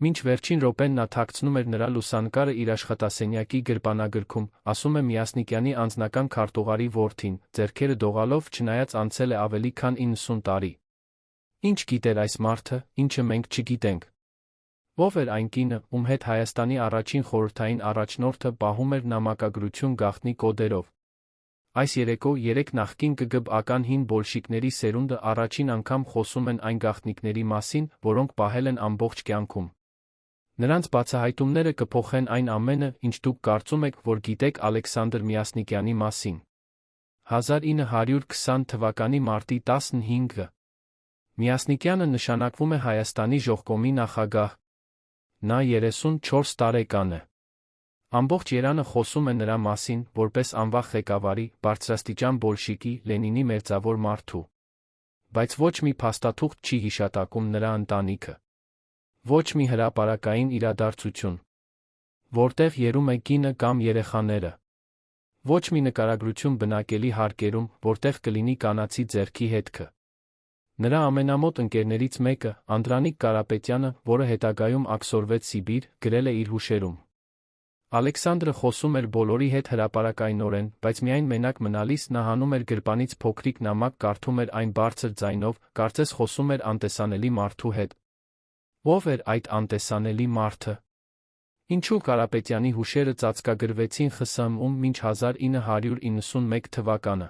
Մինչ վերջին րոպեն նա թաքցնում էր նրա լուսանկարը իր աշխատասենյակի գրպանագրքում, ասում է Միասնիկյանի անձնական քարտուղարի որդին, ձեռքերը դողալով, չնայած անցել է ավելի քան 90 տարի։ Ինչ գիտեր այս մարդը, ինչը մենք չգիտենք։ Ո՞վ էր այն կինը, ում հետ Հայաստանի առաջին խորհրդային առաջնորդը պահում էր նամակագրություն գաղտնի կոդերով։ Այս երեկո 3 նախկին ԿԳԲ-ական հին բոլշիկների սերունդը առաջին անգամ խոսում են այն գաղտնիքների մասին, որոնք պահել են ամբողջ կյանքում։ Նրանց բացահայտումները կփոխեն այն ամենը, ինչ դուք կարծում եք, որ գիտեք Ալեքսանդր Միասնիկյանի մասին։ 1920 թվականի մարտի 15-ը Միասնիկյանը նշանակվում է Հայաստանի ժողկոմի նախագահ։ Նա 34 տարեկան է։ Ամբողջ Երանը խոսում է նրա մասին, որպես անվախ ղեկավարի, բարձրաստիճան բոլշիկի, Լենինի մերձավոր մարդու։ Բայց ոչ մի փաստաթուղթ չի հիշատակում նրա ընտանիքը։ Ոչ մի հրապարակային իրադարձություն, որտեղ երում է կինը կամ երեխաները։ Ոչ մի նկարագրություն բնակելի հարկերում, որտեղ կլինի կանացի ձեռքի հետքը։ Նրա ամենամոտ ընկերներից մեկը, Անդրանիկ Կարապետյանը, որը հետագայում աքսորվեց Սիբիր, գրել է իր հուշերում. Ալեքսանդրը խոսում էր բոլորի հետ հրապարակայնորեն, բայց միայն մենակ մնալիս նա հանում էր գրպանից փոքրիկ նամակ, կարդում էր այն բարձր ձայնով, կարծես խոսում էր անտեսանելի մարդու հետ։ Ո՞վ էր այդ անտեսանելի մարդը։ Ինչու Կարապետյանի հուշերը ծածկագրվեցին ԽՍՀՄ-ում մինչ 1991 թվականը։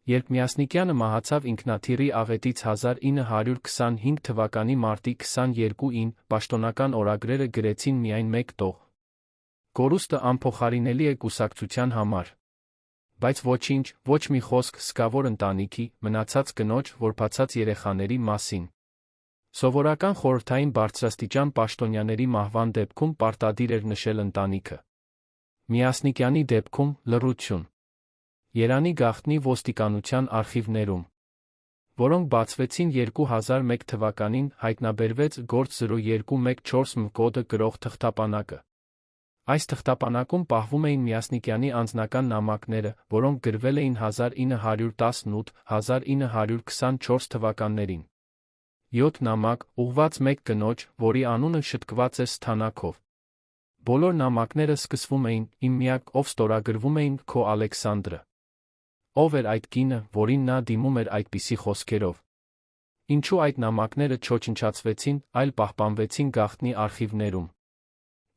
Երբ Միասնիկյանը մահացավ ինքնաթիռի աղետից 1925 թվականի մարտի 22-ին, պաշտոնական օրագրերը գրեցին միայն մեկ տող. Կորուստը անփոխարինելի է կուսակցության համար։ Բայց ոչինչ, ոչ մի խոսք սկավոր ընտանիքի, մնացած կնոջ, որբացած երեխաների մասին։ Սովորական խորհրդային բարձրաստիճան պաշտոնյաների մահվան դեպքում պարտադիր էր նշել ընտանիքը։ Միասնիկյանի դեպքում լռություն։ Երանի գաղտնի ոստիկանության արխիվներում, որոնք բացվեցին 2001 թվականին, հայտնաբերվեց գործ 02114 կոդը կրող թղթապանակը։ Այս թղթապանակում պահվում էին Միասնիկյանի անձնական նամակները, որոնք գրվել էին 1918-1924 թվականներին։ 7 նամակ, ուղղված մեկ կնոջ, որի անունը շտկված է Սթանակով։ Բոլոր նամակները սկսվում էին, իմ միակ, ով ստորագրվում էին, քո Ալեքսանդրը։ Ով էր այդ կինը, որին նա դիմում էր այդպիսի խոսքերով։ Ինչու այդ նամակները չոչնչացվեցին, այլ պահպանվեցին գաղտնի արխիվներում։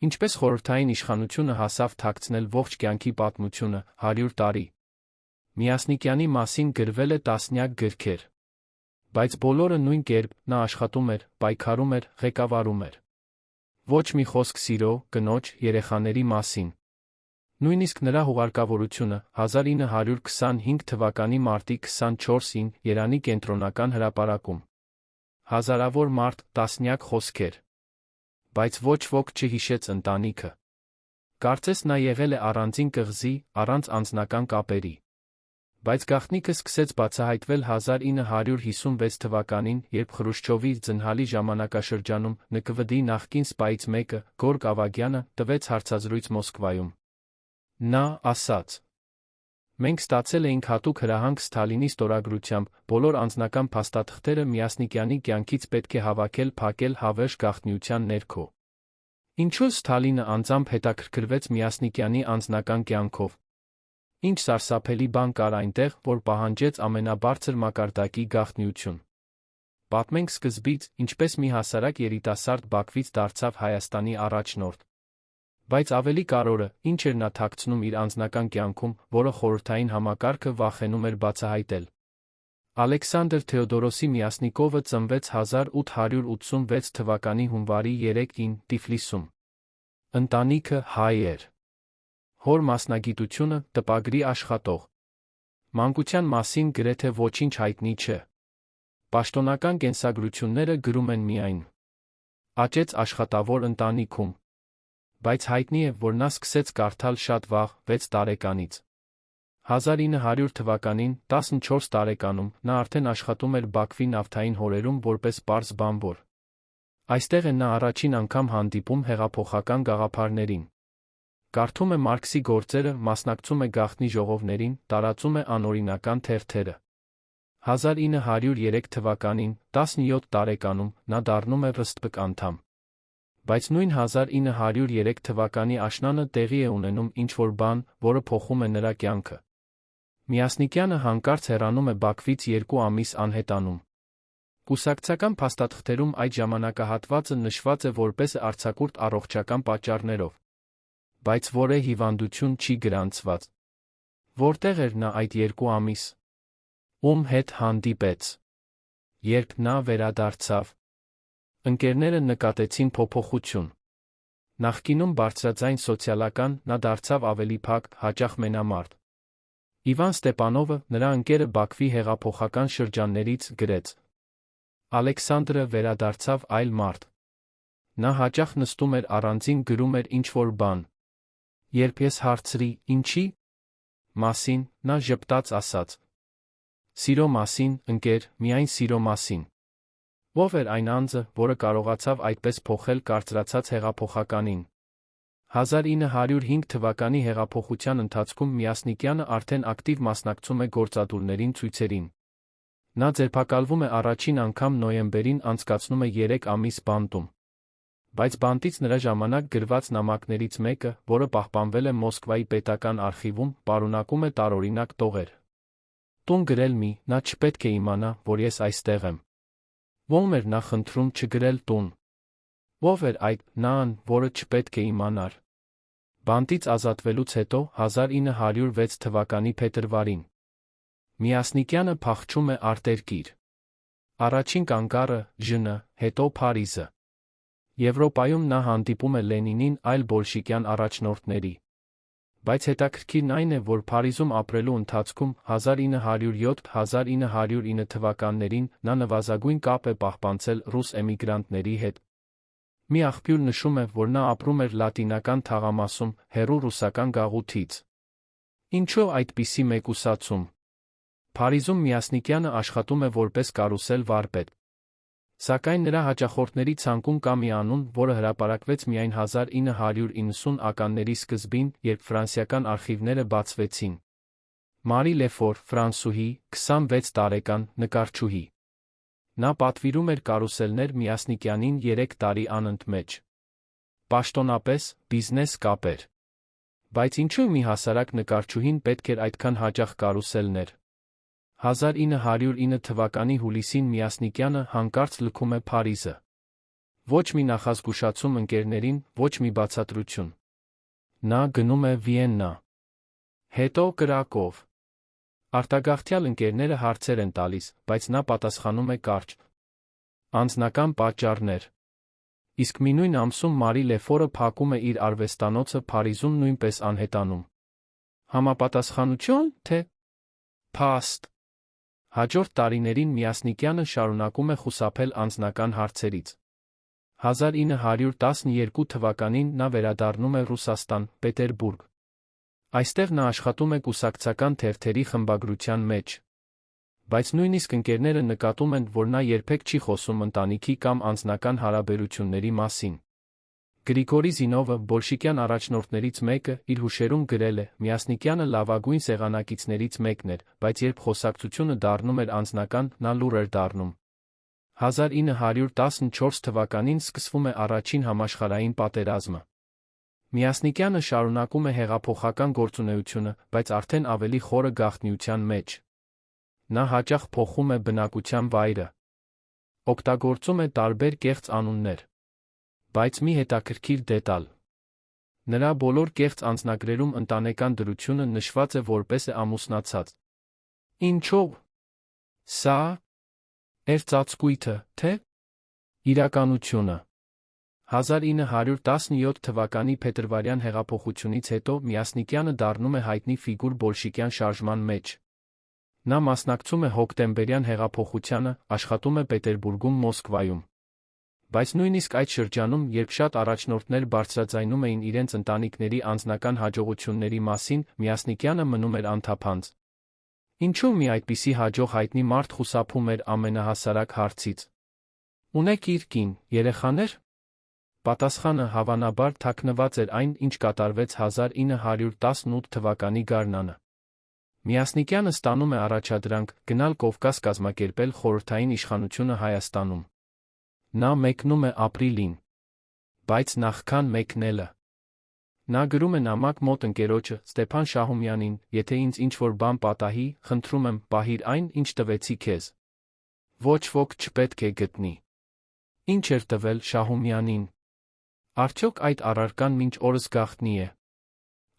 Ինչպես խորհրդային իշխանությունը հասավ թաքցնել ողջ կյանքի պատմությունը, 100 տարի։ Միասնիկյանի մասին գրվել է տասնյակ գրքեր։ Բայց բոլորը նույն կերպ, նա աշխատում էր, պայքարում էր, ղեկավարում էր։ Ոչ մի խոսք սիրո, կնոջ, երեխաների մասին։ Նույնիսկ նրա հուղարկավորությունը 1925 թվականի մարտի 24-ին Երանի կենտրոնական հրապարակում։ Հազարավոր մարդ, տասնյակ խոսքեր։ Բայց ոչ ոք չհիշեց ընտանիքը։ Կարծես նա եղել է առանձին կղզի, առանց անձնական կապերի։ Բայց գաղտնիքը սկսեց բացահայտվել 1956 թվականին, երբ Խրուշչովի ձնհալի ժամանակաշրջանում ՆԿՎԴ-ի նախկին սպայից մեկը, Գորգ Ավագյանը, տվեց հարցազրույց Մոսկվայում։ Նա ասաց. Մենք ստացել էինք հատուկ հրահանգ Սթալինի ստորագրությամբ, բոլոր անձնական փաստաթղթերը Միասնիկյանի կյանքից պետք է հավաքել, փակել հավերժ գաղտնիության ներքո։ Ինչու Սթալինը անձամբ հետաքրքրվեց Միասնիկյանի անձնական կյանքով։ Ինչ սարսափելի բան կար այնտեղ, որ պահանջեց ամենաբարձր մակարդակի գաղտնիություն։ Պատմենք սկզբից, ինչպես մի հասարակ երիտասարդ Բաքվից դարձավ Հայաստանի առաջնորդ։ Բայց ավելի կարևորը, ինչ էր նա թաքցնում իր անձնական կյանքում, որը խորհրդային համակարգը վախենում էր բացահայտել։ Ալեքսանդր Թեոդորոսի Միասնիկովը ծնվեց 1886 թվականի հունվարի 3-ին Տիֆլիսում։ Ընտանիքը հայ էր։ Հոր մասնագիտությունը՝ տպագրի աշխատող։ Մանկության մասին գրեթե ոչինչ հայտնի չէ։ Պաշտոնական կենսագրությունները գրում են միայն «Աճեց աշխատավոր ընտանիքում», բայց հայտնի է, որ նա սկսեց կարդալ շատ վաղ, 6 տարեկանից։ 1900 թվականին, 14 տարեկանում, նա արդեն աշխատում էր Բաքվի նավթային հորերում որպես պարզ բանվոր։ Այստեղ է նա առաջին անգամ հանդիպում հեղափոխական գաղափարներին։ Կարդում է Մարքսի գործերը, մասնակցում է գաղտնի ժողովներին, տարածում է անօրինական թերթերը։ 1903 թվականին, 17 տարեկանում, նա դառնում է ՌՍՏՊԿ անդամ։ Բայց նույն 1903 թվականի աշնանը տեղի է ունենում ինչ-որ բան, որը փոխում է նրա կյանքը։ Միասնիկյանը հանկարծ հեռանում է Բաքվից 2 ամիս անհետանում։ Կուսակցական փաստաթղթերում այդ ժամանակահատվածը նշված է որպես արձակուրդ առողջական պատճառներով, բայց որևէ հիվանդություն չի գրանցված։ Որտեղ էր նա այդ 2 ամիս։ Ում հետ հանդիպեց։ Երբ նա վերադարձավ։ Ընկերները նկատեցին փոփոխություն։ Նախկինում բարձրաձայն սոցիալական, նա դարձավ ավելի փակ, հաճախ մենամարտ։ Իվան Ստեպանովը, նրա ընկերը Բաքվի հեղափոխական շրջաններից, գրեց. Ալեքսանդրը վերադարձավ այլ մարդ։ Նա հաճախ նստում էր առանձին գրում էր ինչ-որ բան։ Երբ ես հարցրի, ինչի մասին, նա ժպտաց ասաց. Սիրո մասին, ընկեր, միայն սիրո մասին։ Ով էր այն անձը, որը կարողացավ այդպես փոխել կարծրացած հեղափոխականին։ 1905 թվականի հեղափոխության ընթացքում Միասնիկյանը արդեն ակտիվ մասնակցում է գործադուլներին ցույցերին։ Նա ձերբակալվում է առաջին անգամ նոյեմբերին, անցկացնում է 3 ամիս բանտում։ Բայց բանտից նրա ժամանակ գրված նամակներից մեկը, որը պահպանվել է Մոսկվայի պետական արխիվում, պարունակում է տարօրինակ տողեր։ Տուն գրել մի, նա չպետք է իմանա, որ ես այստեղ եմ։ Ո՞մ էր նա խնդրում չգրել տուն։ Ով էր այդ նան, որը չպետք է իմանար։ Բանտից ազատվելուց հետո 1906 թվականի փետրվարին Միասնիկյանը փախչում է արտերկիր։ Առաջին կանգառը ԺՆ, հետո Փարիզը։ Եվրոպայում նա հանդիպում է Լենինին, այլ բոլշիկյան առաջնորդների։ Բայց հետաքրքիրն այն է, որ Փարիզում ապրելու ընթացքում 1907-1909 թվականներին նա նվազագույն կապ է պահպանցել ռուս էմիգրանտների հետ։ Մի աղբյուր նշում է, որ նա ապրում էր Լատինական թաղամասում, հեռու ռուսական գաղութից։ Ինչու այդպիսի մեկուսացում։ Փարիզում Միասնիկյանը աշխատում է որպես կարուսել վարպետ։ Սակայն նրա հաճախորդների ցանկում կա մի անուն, որը հրապարակվեց միայն 1990-ականների սկզբին, երբ ֆրանսիական արխիվները բացվեցին։ Մարի Լեֆոր, ֆրանսուհի, 26 տարեկան, նկարչուհի։ Նա պատվիրում էր կարուսելներ Միասնիկյանին 3 տարի անընդմեջ։ Պաշտոնապես, բիզնես կապեր։ Բայց ինչու մի հասարակ նկարչուհին պետք էր այդքան հաճախ կարուսելներ։ 1909 թվականի հուլիսին Միասնիկյանը հանկարծ լքում է Փարիզը։ Ոչ մի նախազգուշացում ընկերներին, ոչ մի բացատրություն։ Նա գնում է Վիեննա։ Հետո Կրակով։ Արտագաղթյալ ընկերները հարցեր են տալիս, բայց նա պատասխանում է կարճ. Անձնական պատճառներ։ Իսկ մի նույն ամսում Մարի Լեֆորը փակում է իր արվեստանոցը Փարիզում, նույնպես անհետանում։ Համապատասխանություն, թե փաստ։ Հաջորդ տարիներին Միասնիկյանը շարունակում է խուսափել անձնական հարցերից։ 1912 թվականին նա վերադառնում է Ռուսաստան, Պետերբուրգ։ Այստեղ նա աշխատում է կուսակցական թերթերի խմբագրության մեջ։ Բայց նույնիսկ ընկերները նկատում են, որ նա երբեք չի խոսում ընտանիքի կամ անձնական հարաբերությունների մասին։ Գրիգորի Զինովը, բոլշիկյան առաջնորդներից մեկը, իր հուշերում գրել է. Միասնիկյանը լավագույն սեղանակիցներից մեկն էր, բայց երբ խոսակցությունը դառնում էր անձնական, նա լուռ էր դառնում։ 1914 թվականին սկսվում է առաջին համաշխարհային պատերազմը։ Միասնիկյանը շարունակում է հեղափոխական գործունեությունը, բայց արդեն ավելի խորը գաղտնիության մեջ։ Նա հաճախ փոխում է բնակության վայրը։ Օգտագործում է տարբեր կեղծ անուններ։ Բայց մի հետաքրքիր դետալ։ Նրա բոլոր կեղծ անձնագրերում ընտանեկան դրությունը նշված է որպես ամուսնացած։ Ինչո՞վ։ Սա էր ծածկույթը, թե իրականությունը։ 1917 թվականի փետրվարյան հեղափոխությունից հետո Միասնիկյանը դառնում է հայտնի ֆիգուր բոլշիկյան շարժման մեջ։ Նա մասնակցում է հոկտեմբերյան հեղափոխությանը, աշխատում է Պետերբուրգում, Մոսկվայում։ Բայց նույնիսկ այդ շրջանում, երբ շատ առաջնորդներ բարձրաձայնում էին իրենց ընտանիքների անձնական հաջողությունների մասին, Միասնիկյանը մնում էր անթափանց։ Ինչու մի այդպիսի հաջող հայտնի մարդ խուսափում էր ամենահասարակ հարցից։ Ունեք իր կին, երեխաներ։ Պատասխանը հավանաբար թաքնված էր այն, ինչ կատարվեց 1918 թվականի գարնանը։ Միասնիկյանը ստանում է առաջադրանք գնալ Կովկաս կազմակերպել խորհրդային իշխանությունը Հայաստանում։ Նա մեկնում է ապրիլին։ Բայց նախքան մեկնելը։ Նա գրում է նամակ մոտ ընկերոջը Ստեփան Շահումյանին, եթե ինձ ինչ-որ բան պատահի, խնդրում եմ, պահիր այն, ինչ տվեցի քեզ։ Ոչ ոք չպետք է գտնի։ Ինչ էր տվել Շահումյանին։ Արդյոք այդ առարկան մինչ օրս գաղտնի է։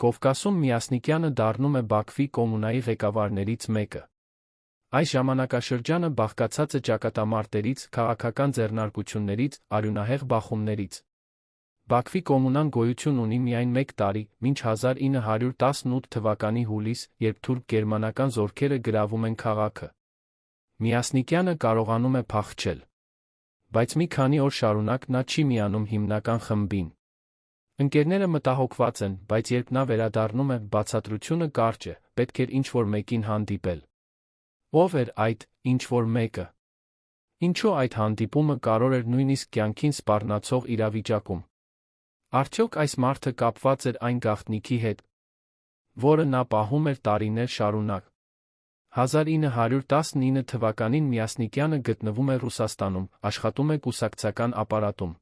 Կովկասում Միասնիկյանը դառնում է Բաքվի կոմունայի ղեկավարներից մեկը։ Այս ժամանակաշրջանը բաղկացած է ճակատամարտերից, քաղաքական ձեռնարկություններից, արյունահեղ բախումներից։ Բաքվի կոմունան գոյություն ունի միայն 1 տարի, մինչ 1918 թվականի հուլիս, երբ թուրք-գերմանական զորքերը գրավում են քաղաքը։ Միասնիկյանը կարողանում է փախչել։ Բայց մի քանի օր շարունակ նա չի միանում հիմնական խմբին։ Ընկերները մտահոգված են, բայց երբ նա վերադառնում է, բացատրությունը կարճ է, պետք էր ինչ-որ մեկին հանդիպել։ Ով էր այդ ինչ-որ մեկը։ Ինչու այդ հանդիպումը կարող էր նույնիսկ կյանքին սպառնացող իրավիճակում։ Արդյոք այս մարդը կապված էր այն գաղտնիքի հետ, որը նա պահում էր տարիներ շարունակ։ 1919 թվականին Միասնիկյանը գտնվում է Ռուսաստանում, աշխատում է կուսակցական ապարատում։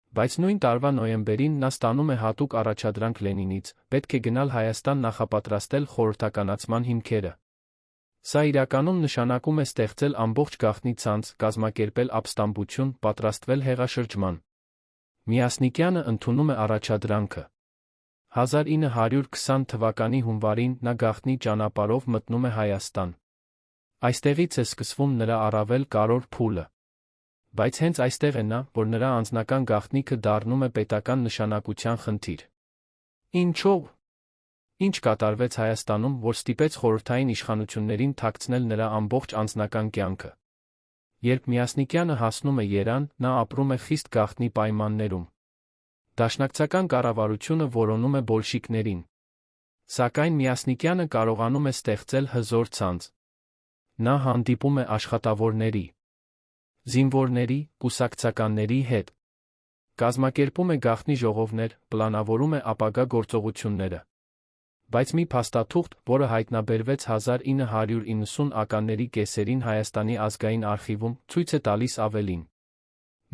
Բայց նույն տարվա նոյեմբերին նա ստանում է հատուկ առաջադրանք Լենինից, պետք է գնալ Հայաստան նախապատրաստել խորհրդականացման հիմքերը։ Սա իրականում նշանակում է ստեղծել ամբողջ գաղտնի ցանց, կազմակերպել ապստամբություն, պատրաստվել հեղաշրջման։ Միասնիկյանը ընդունում է առաջադրանքը։ 1920 թվականի հունվարին նա գաղտնի ճանապարհով մտնում է Հայաստան։ Այստեղից է սկսվում նրա առավել կարևոր փուլը։ Բայց հենց այստեղ է նա, որ նրա անձնական գաղտնիքը դառնում է պետական նշանակության խնդիր։ Ինչո՞վ։ Ինչ կատարվեց Հայաստանում, որ ստիպեց խորհրդային իշխանություններին թաքցնել նրա ամբողջ անձնական կյանքը։ Երբ Միասնիկյանը հասնում է Երան, նա ապրում է խիստ գաղտնի պայմաններում։ Դաշնակցական կառավարությունը որոնում է բոլշիկներին։ Սակայն Միասնիկյանը կարողանում է ստեղծել հզոր ցանց։ Նա հանդիպում է աշխատավորների, զինվորների, կուսակցականների հետ։ Կազմակերպում է գաղտնի ժողովներ, պլանավորում է ապագա գործողությունները։ Բայց մի փաստաթուղթ, որը հայտնաբերվեց 1990-ականների կեսերին Հայաստանի ազգային արխիվում, ցույց է տալիս ավելին։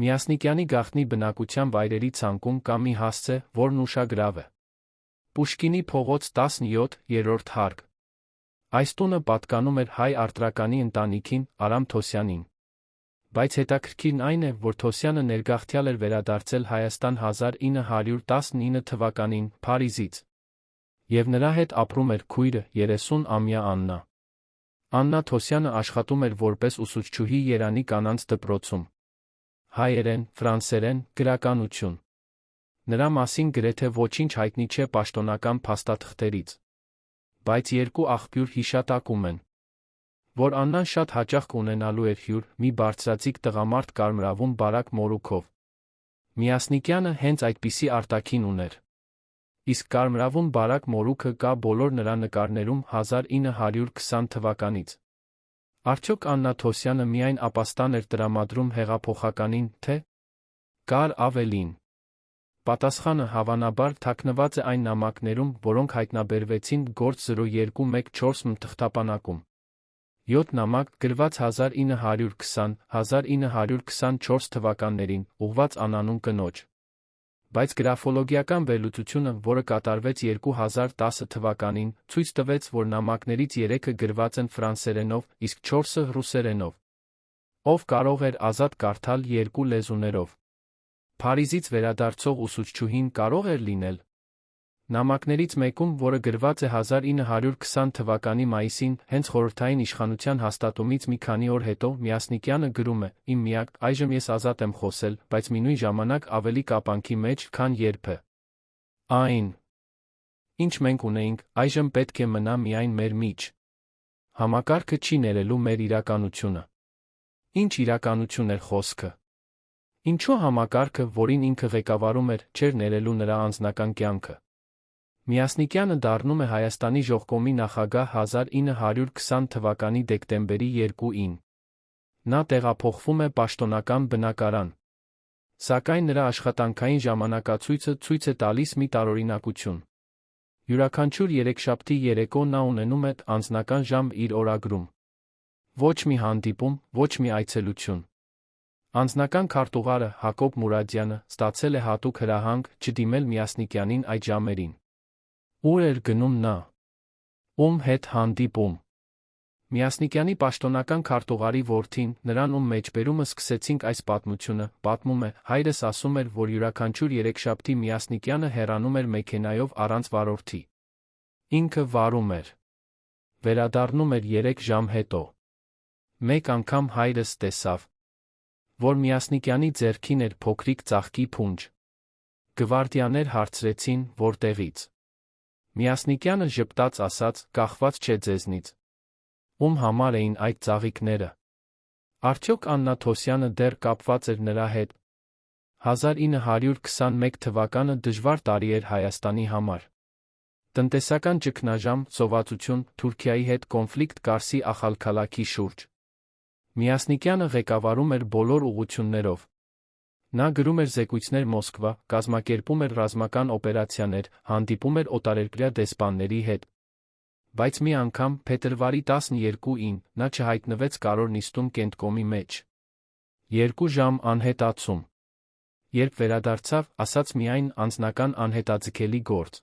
Միասնիկյանի գաղտնի բնակության վայրերի ցանկում կա մի հասցե, որն ուշագրավ է։ Պուշկինի փողոց 17, 3-րդ հարկ։ Այս տունը պատկանում էր հայ արտրականի ընտանիքին, Արամ Թոսյանին։ Բայց հետաքրքիրն այն է, որ Թոսյանը ներգաղթյալ էր վերադարձել Հայաստան 1919 թվականին, Փարիզից։ Եվ նրա հետ ապրում էր քույրը, 30-ամյա Աննա։ Աննա Թոսյանը աշխատում էր որպես ուսուցչուհի Երանի կանանց դպրոցում։ Հայերեն, ֆրանսերեն, գրականություն։ Նրա մասին գրեթե ոչինչ հայտնի չէ պաշտոնական փաստաթղթերից։ Բայց երկու աղբյուր հիշատակում են, որ Աննան շատ հաճախ կունենալու էր հյուր, մի բարձրաձիգ տղամարդ կարմրավուն Բարակ մորուքով։ Միասնիկյանը հենց այդպիսի արտաքին ուներ։ Իսկ կարմրավուն Բարակ մորուքը կա բոլոր նրա նկարներում 1920 թվականից։ Արդյոք Աննա Թոսյանը միայն ապաստան էր տրամադրում հեղափոխականին, թե կար ավելին։ Պատասխանը հավանաբար թաքնված է այն նամակներում, որոնք հայտնաբերվեցին Գործ 0214 թղթապանակում։ 7 նամակ, գրված 1920-1924 թվականներին, ուղղված անանուն կնոջ։ Բայց գրաֆոլոգիական վերլուծությունը, որը կատարվեց 2010 թվականին, ցույց տվեց, որ նամակներից 3-ը գրված են ֆրանսերենով, իսկ 4-ը ռուսերենով։ Ով կարող էր ազատ կարդալ երկու լեզուներով։ Փարիզից վերադարձող ուսուցչուհին կարող էր լինել։ Նամակներից մեկում, որը գրված է 1920 թվականի մայիսին, հենց խորհրդային իշխանության հաստատումից մի քանի օր հետո, Միասնիկյանը գրում է. «Իմ միակ, այժմ ես ազատ եմ խոսել, բայց մինույն ժամանակ ավելի կապանքի մեջ, քան երբևէ։ Այն, ինչ մենք ունեինք, այժմ պետք է մնա միայն մեր միջ։ Համակարգը չի ներելու մեր իրականությունը»։ Ինչ իրականություն էր խոսքը։ Ինչու համակարգը, որին ինքը ղեկավարում էր, չէր ներելու նրա անձնական կյանքը։ Միասնիկյանը դառնում է Հայաստանի ժողկոմի նախագահ 1920 թվականի դեկտեմբերի 2-ին։ Նա տեղափոխվում է պաշտոնական բնակարան։ Սակայն նրա աշխատանքային ժամանակացույցը ցույց է տալիս մի տարօրինակություն։ Յուրաքանչյուր երեքշաբթի երեկո նա ունենում է անձնական ժամ իր օրագրում։ Ոչ մի հանդիպում, ոչ մի այցելություն։ Անձնական քարտուղարը Հակոբ Մուրադյանը ստացել է հատուկ հրահանգ չդիմել Միասնիկյանին այդ ժամերին։ Ուր էր գնում նա։ Ում հետ հանդիպում։ Միասնիկյանի պաշտոնական քարտուղարի որդին, նրան ում մեջբերումը սկսեցինք այս պատմությունը, պատմում է, հայրս ասում էր, որ յուրաքանչյուր երեքշաբթի Միասնիկյանը հեռանում էր մեքենայով առանց վարորդի։ Ինքը վարում էր։ Վերադառնում էր 3 ժամ հետո։ Մեկ անգամ հայրս տեսավ, որ Միասնիկյանի ձեռքին էր փոքրիկ ծաղկի փունջ։ Գվարդիաներ հարցրեցին, որտեղից։ Միասնիկյանը ժպտաց ասաց, կախված չէ ձեզնից։ Ում համար էին այդ ծաղիկները։ Արդյոք Աննա Թոսյանը դեռ կապված էր նրա հետ։ 1921 թվականը դժվար տարի էր Հայաստանի համար։ Տնտեսական ճգնաժամ, սովածություն, Թուրքիայի հետ կոնֆլիկտ Կարսի ախալքալաքի շուրջ։ Միասնիկյանը ղեկավարում էր բոլոր ուղղություններով։ Նա գրում էր զեկույցներ Մոսկվա, կազմակերպում էր ռազմական օպերացիաներ, հանդիպում էր օտարերկրյա դեսպանների հետ։ Բայց մի անգամ, փետրվարի 12-ին, նա չհայտնվեց Կարոր նիստում Կենտկոմի մեջ։ 2 ժամ անհետացում։ Երբ վերադարձավ, ասաց միայն անձնական անհետաձգելի գործ։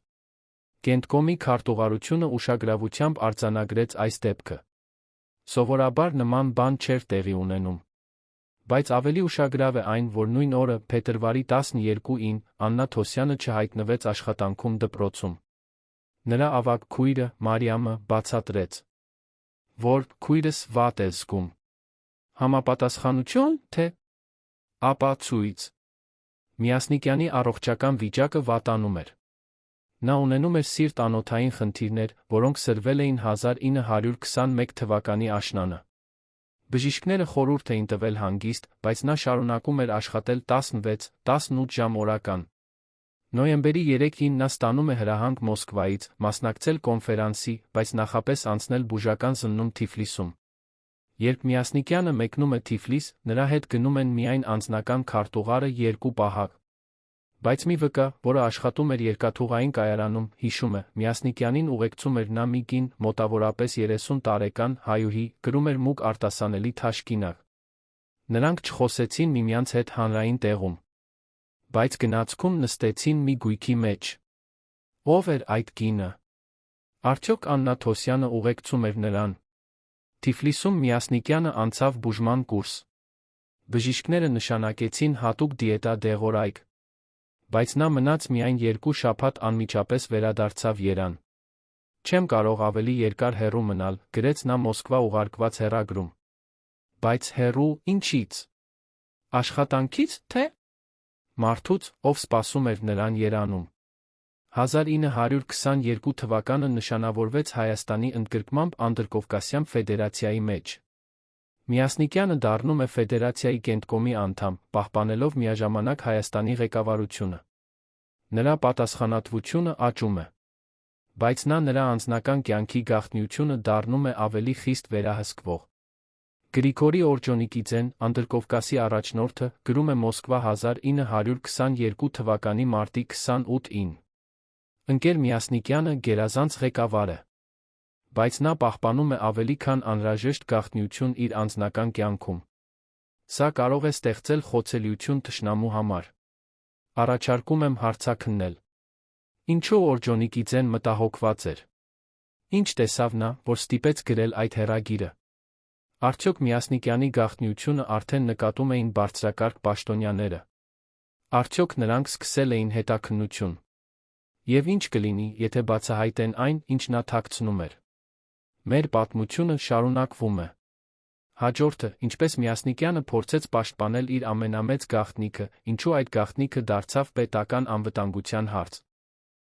Կենտկոմի քարտուղարությունը ուշագրավությամբ արձանագրեց այս դեպքը։ Սովորաբար նման բան չէր տեղի ունենում։ Բայց ավելի ուշագրավ է այն, որ նույն օրը, փետրվարի 12-ին, Աննա Թոսյանը չհայտնվեց աշխատանքում դպրոցում։ Նրա ավագ քույրը, Մարիամը, բացատրեց, որ քույրս վատ է զգում։ Համապատասխանություն, թե ապացույց։ Միասնիկյանի առողջական վիճակը վատանում էր։ Նա ունենում էր սիրտ-անոթային խնդիրներ, որոնք սրվել էին 1921 թվականի աշնանը։ Բժիշկները խորհուրդ էին տվել հանգիստ, բայց նա շարունակում էր աշխատել 16-18 ժամ օրական։ Նոյեմբերի 3-ին նա ստանում է հրահանգ Մոսկվայից, մասնակցել կոնֆերանսի, բայց նախապես անցնել բուժական զննում Թիֆլիսում։ Երբ Միասնիկյանը մեկնում է Թիֆլիս, նրա հետ գնում են միայն անձնական քարտուղարը 2 պահակ։ Բայց մի վկա, որը աշխատում էր երկաթուղային կայարանում, հիշում է, Միասնիկյանին ուղեկցում էր նա մի կին, մոտավորապես 30 տարեկան, հայուհի, կրում էր մուգ արտասանելի թաշկինակ։ Նրանք չխոսեցին միմյանց հետ հանրային տեղում, բայց գնացքում նստեցին մի գույքի մեջ։ Ո՞վ էր այդ կինը։ Արդյոք Աննա Թոսյանը ուղեկցում էր նրան։ Թիֆլիսում Միասնիկյանը անցավ բուժման կուրս։ Բժիշկները նշանակեցին հատուկ դիետա դեղորայք։ Բայց նա մնաց միայն 2 շաբաթ անմիջապես վերադարձավ Երան։ Չեմ կարող ավելի երկար հեռու մնալ, գրեց նա Մոսկվա ուղարկված հեռագրում։ Բայց հեռու ինչից։ Աշխատանքից, թե մարդուց, ով սպասում էր նրան Երանում։ 1922 թվականը նշանավորվեց Հայաստանի ընդգրկմամբ Անդրկովկասյան ֆեդերացիայի մեջ։ Միասնիկյանը դառնում է ֆեդերացիայի Կենտկոմի անդամ, պահպանելով միաժամանակ Հայաստանի ղեկավարությունը։ Նրա պատասխանատվությունը աճում է։ Բայց նրա անձնական կյանքի գաղտնիությունը դառնում է ավելի խիստ վերահսկվող։ Գրիգորի Օրջոնիկիձեն, Անդրկովկասի առաջնորդը, գրում է Մոսկվա 1922 թվականի մարտի 28-ին։ Ընկեր Միասնիկյանը գերազանց ղեկավար է։ Բայց նա պահպանում է ավելի քան անհրաժեշտ գաղտնիություն իր անձնական կյանքում։ Սա կարող է ստեղծել խոցելիություն թշնամու համար։ Առաջարկում եմ հարցաքննել։ Ինչու Օրջոնիկիձեն մտահոգված էր։ Ինչ տեսավ նա, որ ստիպեց գրել այդ հեռագիրը։ Արդյոք Միասնիկյանի գաղտնիությունը արդեն նկատում էին բարձրակարգ պաշտոնյաները։ Արդյոք նրանք սկսել էին հետաքննություն։ Եվ ինչ կլինի, եթե բացահայտեն այն, ինչ նա թաքցնում էր։ Մեր պատմությունը շարունակվում է։ Հաջորդը, ինչպես Միասնիկյանը փորձեց պաշտպանել իր ամենամեծ գաղտնիքը, ինչու այդ գաղտնիքը դարձավ պետական անվտանգության հարց։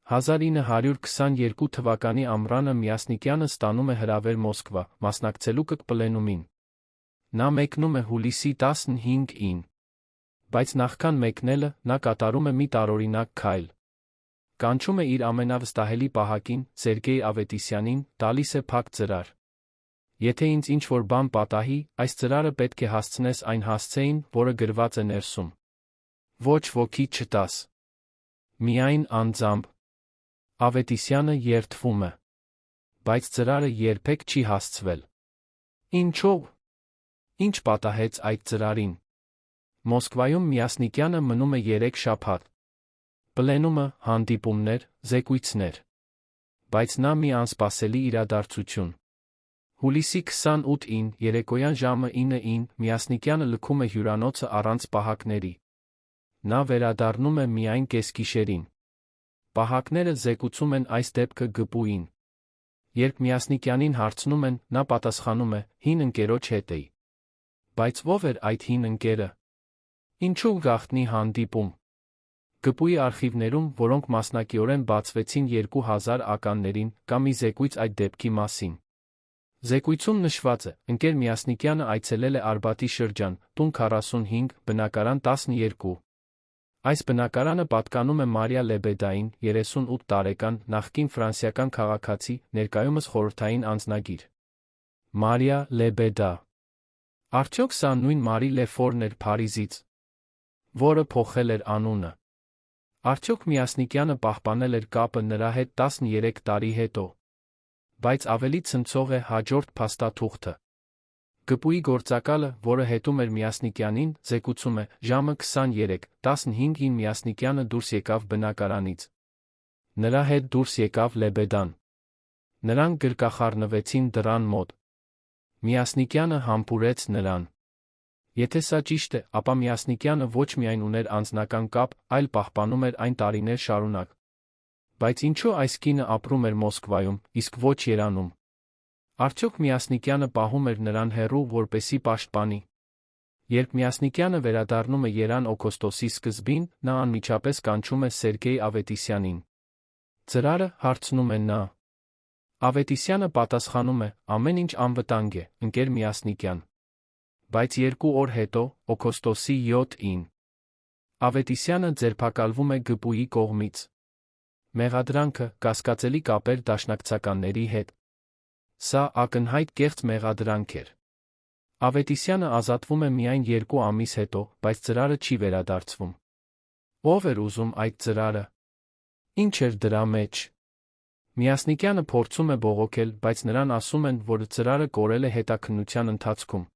1922 թվականի ամռանը Միասնիկյանը ստանում է հրավեր Մոսկվա, մասնակցելու ԿԿՊԼ-ին։ Նա մեկնում է հուլիսի 15-ին։ Բայց նախքան մեկնելը, նա կատարում է մի տարօրինակ քայլ։ Կանչում է իր ամենավստահելի պահակին, Սերգեյ Ավետիսյանին, տալիս է փակ ծրար։ Եթե ինձ ինչ-որ բան պատահի, այս ծրարը պետք է հասցնես այն հասցեին, որը գրված է ներսում։ Ոչ ոքի չտաս։ Միայն անձամբ։ Ավետիսյանը երդվում է։ Բայց ծրարը երբեք չի հասցվել։ Ինչո՞վ։ Ինչ պատահեց այդ ծրարին։ Մոսկվայում Միասնիկյանը մնում է 3 շաբաթ։ Պլենումը, հանդիպումներ, զեկույցներ։ Բայց նա մի անսպասելի իրադարձություն։ Հուլիսի 28-ին երեկոյան ժամը 9-ին Միասնիկյանը լքում է հյուրանոցը առանց պահակների։ Նա վերադառնում է միայն կեսգիշերին։ Պահակները զեկուցում են այս դեպքը ԳՊՈՒ-ին։ Երբ Միասնիկյանին հարցնում են, նա պատասխանում է՝ հին ընկերոջ հետ էի։ Բայց ո՞վ էր այդ հին ընկերը։ Ինչու գաղտնի հանդիպում։ ԳՊՈՒ-ի արխիվներում, որոնք մասնակիորեն բացվեցին 2000 ականներին, կա մի զեկույց այդ դեպքի մասին։ Զեկույցում նշված է, ընկեր Միասնիկյանը այցելել է Արբաթի շրջան, տուն 45, բնակարան 12։ Այս բնակարանը պատկանում է Մարիա Լեբեդային, 38 տարեկան, նախկին ֆրանսիական քաղաքացի, ներկայումս խորհրդային անձնագիր։ Մարիա Լեբեդա։ Արդյոք սա նույն Մարի Լեֆորն էր Փարիզից, որը փոխել էր անունը։ Արդյոք Միասնիկյանը պահպանել էր կապը նրա հետ 13 տարի հետո։ Բայց ավելի ցնցող է հաջորդ փաստաթուղթը։ ԳՊՈՒ-ի գործակալը, որը հետում էր Միասնիկյանին, զեկուցում է, ժամը 23:15-ին Միասնիկյանը դուրս եկավ բնակարանից։ Նրա հետ դուրս եկավ Լեբեդան։ Նրանք գրկախառնվեցին դռան մոտ։ Միասնիկյանը համբուրեց նրան։ Եթե սա ճիշտ է, ապա Միասնիկյանը ոչ միայն ուներ անձնական կապ, այլ պահպանում էր այն տարիներ շարունակ։ Բայց ինչու այս կինը ապրում էր Մոսկվայում, իսկ ոչ Երանում։ Արդյոք Միասնիկյանը պահում էր նրան հեռու, որպեսզի պաշտպանի։ Երբ Միասնիկյանը վերադառնում է Երան օգոստոսի սկզբին, նա անմիջապես կանչում է Սերգեյ Ավետիսյանին։ Ծրարը, հարցնում է նա։ Ավետիսյանը պատասխանում է, ամեն ինչ անվտանգ է, ընկեր Միասնիկյան։ Բայց 2 օր հետո, օգոստոսի 7-ին, Ավետիսյանը ձերբակալվում է ԳՊՈՒ-ի կողմից։ Մեղադրանքը՝ կասկածելի կապեր դաշնակցականների հետ։ Սա ակնհայտ կեղծ մեղադրանք էր։ Ավետիսյանը ազատվում է միայն 2 ամիս հետո, բայց ծրարը չի վերադարձվում։ Ո՞վ էր ուզում այդ ծրարը։ Ինչ էր դրա մեջ։ Միասնիկյանը փորձում է բողոքել, բայց նրան ասում են, որ ծրարը կորել է հետաքննության ընթացքում։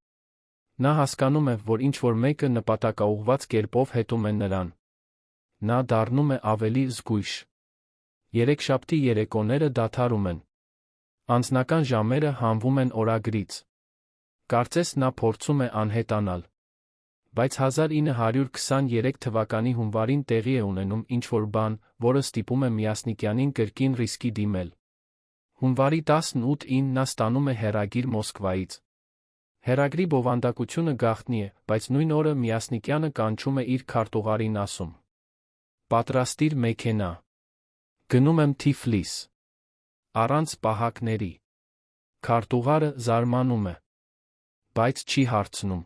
Նա հասկանում է, որ ինչ-որ մեկը նպատակաուղղված կերպով հետում է նրան։ Նա դառնում է ավելի զգույշ։ Երեքշաբթի երեկոները դադարում են։ Անձնական ժամերը հանվում են օրագրից։ Կարծես նա փորձում է անհետանալ։ Բայց 1923 թվականի հունվարին տեղի է ունենում ինչ-որ բան, որը ստիպում է Միասնիկյանին կրկին ռիսկի դիմել։ Հունվարի 18-ին նա ստանում է հեռագիր Մոսկվայից։ Հեռագրի բովանդակությունը գաղտնի է, բայց նույն օրը Միասնիկյանը կանչում է իր քարտուղարին ասում. «Պատրաստիր մեքենա։ Գնում եմ Թիֆլիս։ Առանց պահակների»։ Քարտուղարը զարմանում է, բայց չի հարցնում։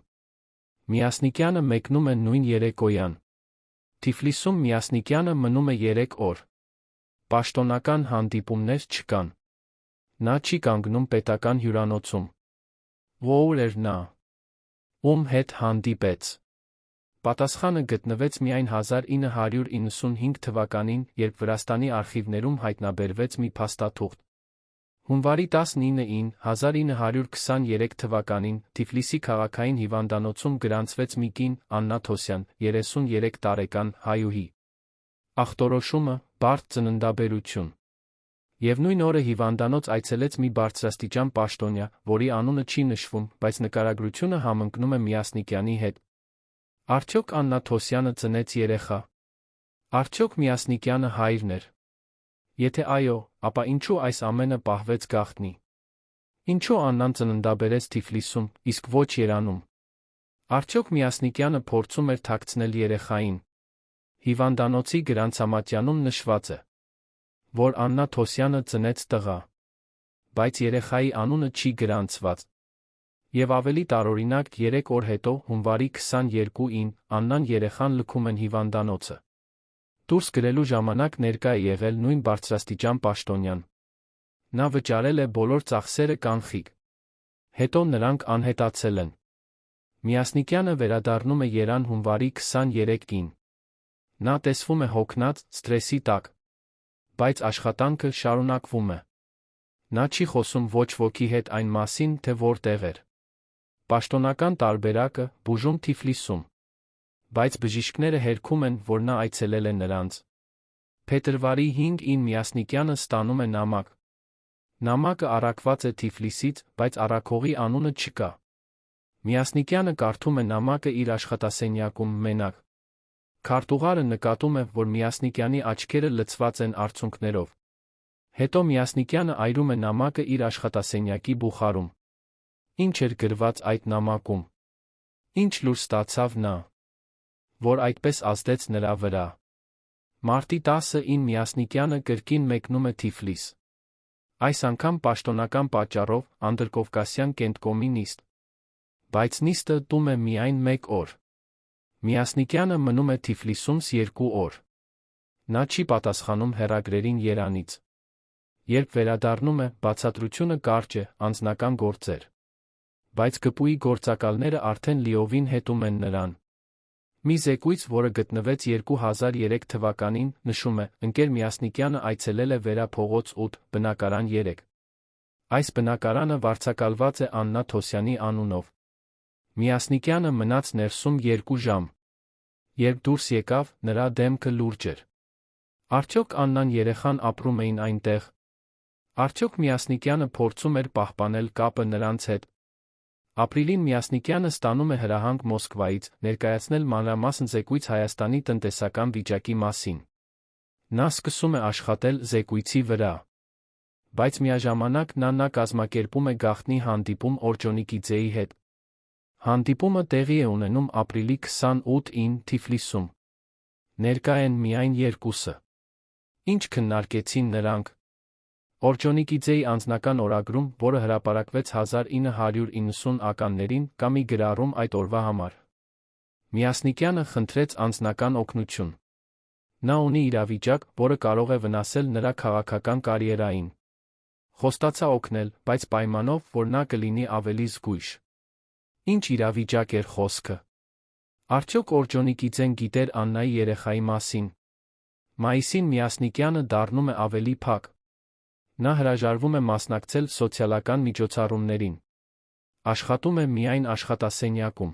Միասնիկյանը մեկնում է նույն երեկոյան։ Թիֆլիսում Միասնիկյանը մնում է 3 օր։ Պաշտոնական հանդիպումներ չկան։ Նա չի կանգնում պետական հյուրանոցում։ Ո՞ւր էր նա։ Ում հետ հանդիպեց։ Պատասխանը գտնվեց միայն 1995 թվականին, երբ Վրաստանի արխիվներում հայտնաբերվեց մի փաստաթուղթ։ Հունվարի 19-ին, 1923 թվականին, Թիֆլիսի քաղաքային հիվանդանոցում գրանցվեց մի կին, Աննա Թոսյան, 33 տարեկան, հայուհի։ Ախտորոշումը՝ բարդ ծննդաբերություն։ Եվ նույն օրը հիվանդանոց այցելեց մի բարձրաստիճան պաշտոնյա, որի անունը չի նշվում, բայց նկարագրությունը համընկնում է Միասնիկյանի հետ։ Արդյոք Աննա Թոսյանը ծնեց երեխա։ Արդյոք Միասնիկյանը հայրն էր։ Եթե այո, ապա ինչու այս ամենը պահվեց գաղտնի։ Ինչու Աննան ծննդաբերեց Թիֆլիսում, իսկ ոչ Երանում։ Արդյոք Միասնիկյանը փորձում էր թաքցնել երեխային։ Հիվանդանոցի գրանցամատյանում նշված է, որ Աննա Թոսյանը ծնեց տղա։ Բայց երեխայի անունը չի գրանցված։ Եվ ավելի տարօրինակ, 3 օր հետո, հունվարի 22-ին, Աննան երեխան լքում են հիվանդանոցը։ Դուրս գրելու ժամանակ ներկա է եղել նույն բարձրաստիճան պաշտոնյան։ Նա վճարել է բոլոր ծախսերը կանխիկ։ Հետո նրանք անհետացել են։ Միասնիկյանը վերադառնում է Երան հունվարի 23-ին։ Նա տեսվում է հոգնած, սթրեսի տակ։ Բայց աշխատանքը շարունակվում է։ Նա չի խոսում ոչ ոքի հետ այն մասին, թե որտեղ էր։ Պաշտոնական տարբերակը՝ բուժում Թիֆլիսում։ Բայց բժիշկները հերքում են, որ նա այցելել է նրանց։ Փետրվարի 5-ին Միասնիկյանը ստանում է նամակ։ Նամակը առաքված է Թիֆլիսից, բայց առաքողի անունը չկա։ Միասնիկյանը կարդում է նամակը իր աշխատասենյակում մենակ։ Քարտուղարը նկատում է, որ Միասնիկյանի աչքերը լցված են արցունքներով։ Հետո Միասնիկյանը այրում է նամակը իր աշխատասենյակի բուխարում։ Ինչ էր գրված այդ նամակում։ Ինչ լուր ստացավ նա, որ այդպես ազդեց նրա վրա։ Մարտի 10-ին Միասնիկյանը կրկին մեկնում է Թիֆլիս։ Այս անգամ պաշտոնական պատճառով անդրկովկասյան կենտկոմի նիստ։ Բայց նիստը տում է միայն 1 օր։ Միասնիկյանը մնում է Թիֆլիսում 2 օր։ Նա չի պատասխանում հեռագրերին Երանից։ Երբ վերադառնում է, բացատրությունը կարճ է, անձնական գործեր։ Բայց ԳՊՈՒ-ի գործակալները արդեն լիովին հետում են նրան։ Մի զեկույց, որը գտնվեց 2003 թվականին, նշում է, ընկեր Միասնիկյանը այցելել է Վերափողոց 8, բնակարան 3։ Այս բնակարանը վարձակալված է Աննա Թոսյանի անունով։ Միասնիկյանը մնաց ներսում 2 ժամ։ Երբ դուրս եկավ, նրա դեմքը լուրջ էր։ Արդյոք Աննան երեխան ապրում էին այնտեղ։ Արդյոք Միասնիկյանը փորձում էր պահպանել կապը նրանց հետ։ Ապրիլին Միասնիկյանը ստանում է հրահանգ Մոսկվայից, ներկայացնել մանրամասն զեկույց Հայաստանի տնտեսական վիճակի մասին։ Նա սկսում է աշխատել զեկույցի վրա։ Բայց միաժամանակ նա կազմակերպում է գաղտնի հանդիպում Օրջոնիկիձեի հետ։ Հանդիպումը տեղի է ունենում ապրիլի 28-ին Թիֆլիսում։ Ներկա են միայն երկուսը։ Ինչ քննարկեցին նրանք։ Օրջոնիկիձեի անձնական օրագրում, որը հրապարակվեց 1990-ականներին, կա մի գրառում այդ օրվա համար։ Միասնիկյանը խնդրեց անձնական օգնություն։ Նա ունի իրավիճակ, որը կարող է վնասել նրա քաղաքական կարիերային։ Խոստացա օգնել, բայց պայմանով, որ նա կլինի ավելի զգույշ։ Ինչ իրավիճակ էր խոսքը։ Արդյոք Օրջոնիկիձեն գիտեր Աննայի երեխայի մասին։ Մայիսին Միասնիկյանը դառնում է ավելի փակ։ Նա հրաժարվում է մասնակցել սոցիալական միջոցառումներին։ Աշխատում է միայն աշխատասենյակում։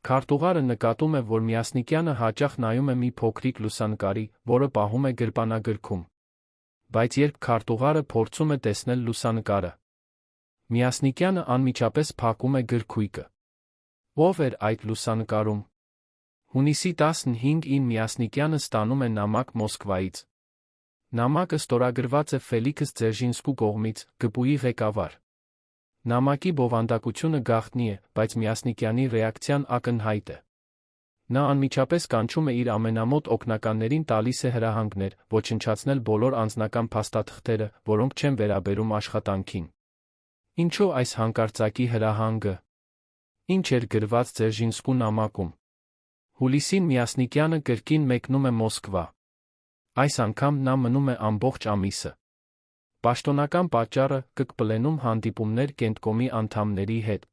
Քարտուղարը նկատում է, որ Միասնիկյանը հաճախ նայում է մի փոքրիկ լուսանկարի, որը պահում է գրպանագրքում։ Բայց երբ քարտուղարը փորձում է տեսնել լուսանկարը, Միասնիկյանը անմիջապես փակում է գրքույկը։ Ո՞վ էր այդ լուսանկարում։ Հունիսի 15-ին Միասնիկյանը ստանում է նամակ Մոսկվայից։ Նամակը ստորագրված է Ֆելիքս Ձերժինսկու կողմից, ԳՊՈՒ-ի ղեկավար։ Նամակի բովանդակությունը գաղտնի է, բայց Միասնիկյանի ռեակցիան ակնհայտ է։ Նա անմիջապես կանչում է իր ամենամոտ օգնականներին, տալիս է հրահանգներ, ոչնչացնել բոլոր անձնական փաստաթղթերը, որոնք չեն վերաբերում աշխատանքին։ Ինչո՞ւ այս հանկարծակի հրահանգը։ Ինչ էր գրված Ձերժինսկու նամակում։ Հուլիսին Միասնիկյանը կրկին մեկնում է Մոսկվա։ Այս անգամ նա մնում է ամբողջ ամիսը։ Պաշտոնական պատճառը՝ ԿԿՊԼ-ում հանդիպումներ կենտկոմի անդամների հետ։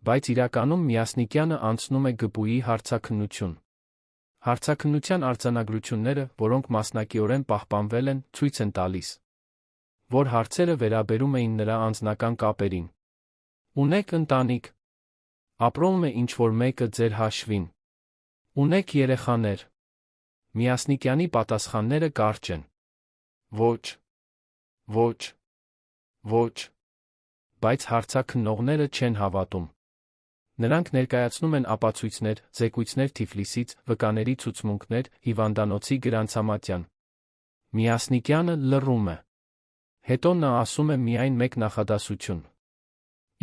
Բայց իրականում Միասնիկյանը անցնում է ԳՊՈՒ-ի հարցաքննություն։ Հարցաքննության արձանագրությունները, որոնք մասնակիորեն պահպանվել են, ցույց են տալիս, որ հարցերը վերաբերում էին նրա անձնական կապերին։ Ունեք ընտանիք։ Ապրում է ինչ-որ մեկը ձեր հաշվին։ Ունեք երեխաներ։ Միասնիկյանի պատասխանները կարճ են։ Ոչ։ Ոչ։ Ոչ։ Բայց հարցաքննողները չեն հավատում։ Նրանք ներկայացնում են ապացույցներ, զեկույցներ Թիֆլիսից, վկաների ցուցմունքներ, հիվանդանոցի գրանցամատյան։ Միասնիկյանը լռում է։ Հետո նա ասում է միայն մեկ նախադասություն.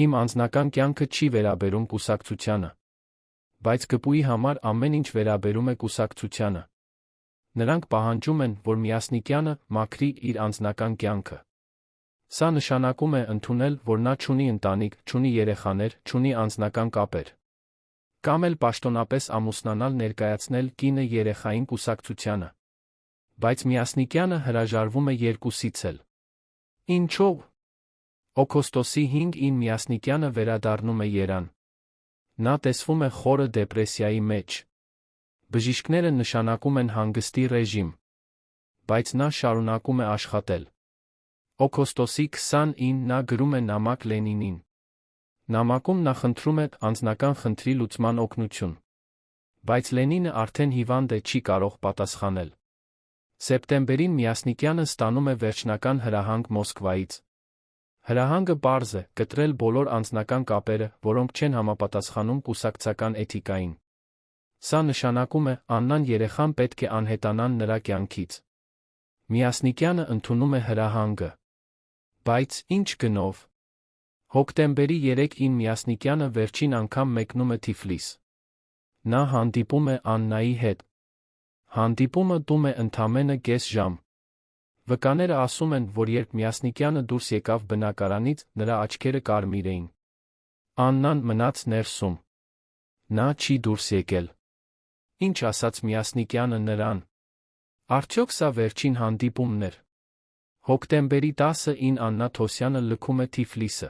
Իմ անձնական կյանքը չի վերաբերում կուսակցությանը։ Բայց ԳՊՈՒ-ի համար ամեն ինչ վերաբերում է կուսակցությանը։ Նրանք պահանջում են, որ Միասնիկյանը մաքրի իր անձնական կյանքը։ Սա նշանակում է ընդունել, որ նա չունի ընտանիք, չունի երեխաներ, չունի անձնական կապեր։ Կամ էլ պաշտոնապես ամուսնանալ, ներկայացնել կինը երեխային կուսակցությանը։ Բայց Միասնիկյանը հրաժարվում է երկուսից էլ։ Ինչո՞վ։ Օգոստոսի 5-ին Միասնիկյանը վերադառնում է Երան։ Նա տեսվում է խորը դեպրեսիայի մեջ։ Բժիշկները նշանակում են հանգստի ռեժիմ։ Բայց նա շարունակում է աշխատել։ Օգոստոսի 20-ին նա գրում է նամակ Լենինին։ Նամակում նա խնդրում է անձնական խնդրի լուծման օգնություն։ Բայց Լենինը արդեն հիվանդ է, չի կարող պատասխանել։ Սեպտեմբերին Միասնիկյանը ստանում է վերջնական հրահանգ Մոսկվայից։ Հրահանգը պարզ է՝ կտրել բոլոր անձնական կապերը, որոնք չեն համապատասխանում կուսակցական էթիկային։ Սա նշանակում է, Աննան երեխան պետք է անհետանան նրա կյանքից։ Միասնիկյանը ընդունում է հրահանգը։ Բայց ինչ գնով։ Հոկտեմբերի 3-ին Միասնիկյանը վերջին անգամ մեկնում է Թիֆլիս։ Նա հանդիպում է Աննայի հետ։ Հանդիպումը տում է ընդամենը կես ժամ։ Վկաները ասում են, որ երբ Միասնիկյանը դուրս եկավ բնակարանից, նրա աչքերը կարմիր էին։ Աննան մնաց ներսում։ Նա չի դուրս եկել։ Ինչ ասաց Միասնիկյանը նրան։ Արդյոք սա վերջին հանդիպումն էր։ Հոկտեմբերի 10-ին Աննա Թոսյանը լքում է Թիֆլիսը։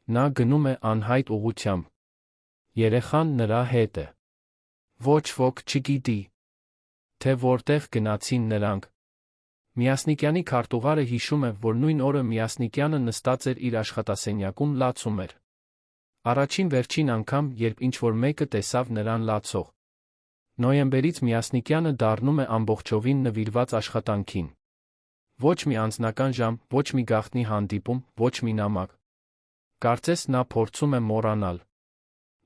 Նա գնում է անհայտ ուղղությամբ։ Երեխան նրա հետ է։ Ոչ ոք չգիտի, թե որտեղ գնացին նրանք։ Միասնիկյանի քարտուղարը հիշում է, որ նույն օրը Միասնիկյանը նստած էր իր աշխատասենյակում, լացում էր։ Առաջին վերջին անգամ, երբ ինչ-որ մեկը տեսավ նրան լացող։ Նոյեմբերից Միասնիկյանը դառնում է ամբողջովին նվիրված աշխատանքին։ Ոչ մի անձնական ժամ, ոչ մի գաղտնի հանդիպում, ոչ մի նամակ։ Կարծես նա փորձում է մոռանալ։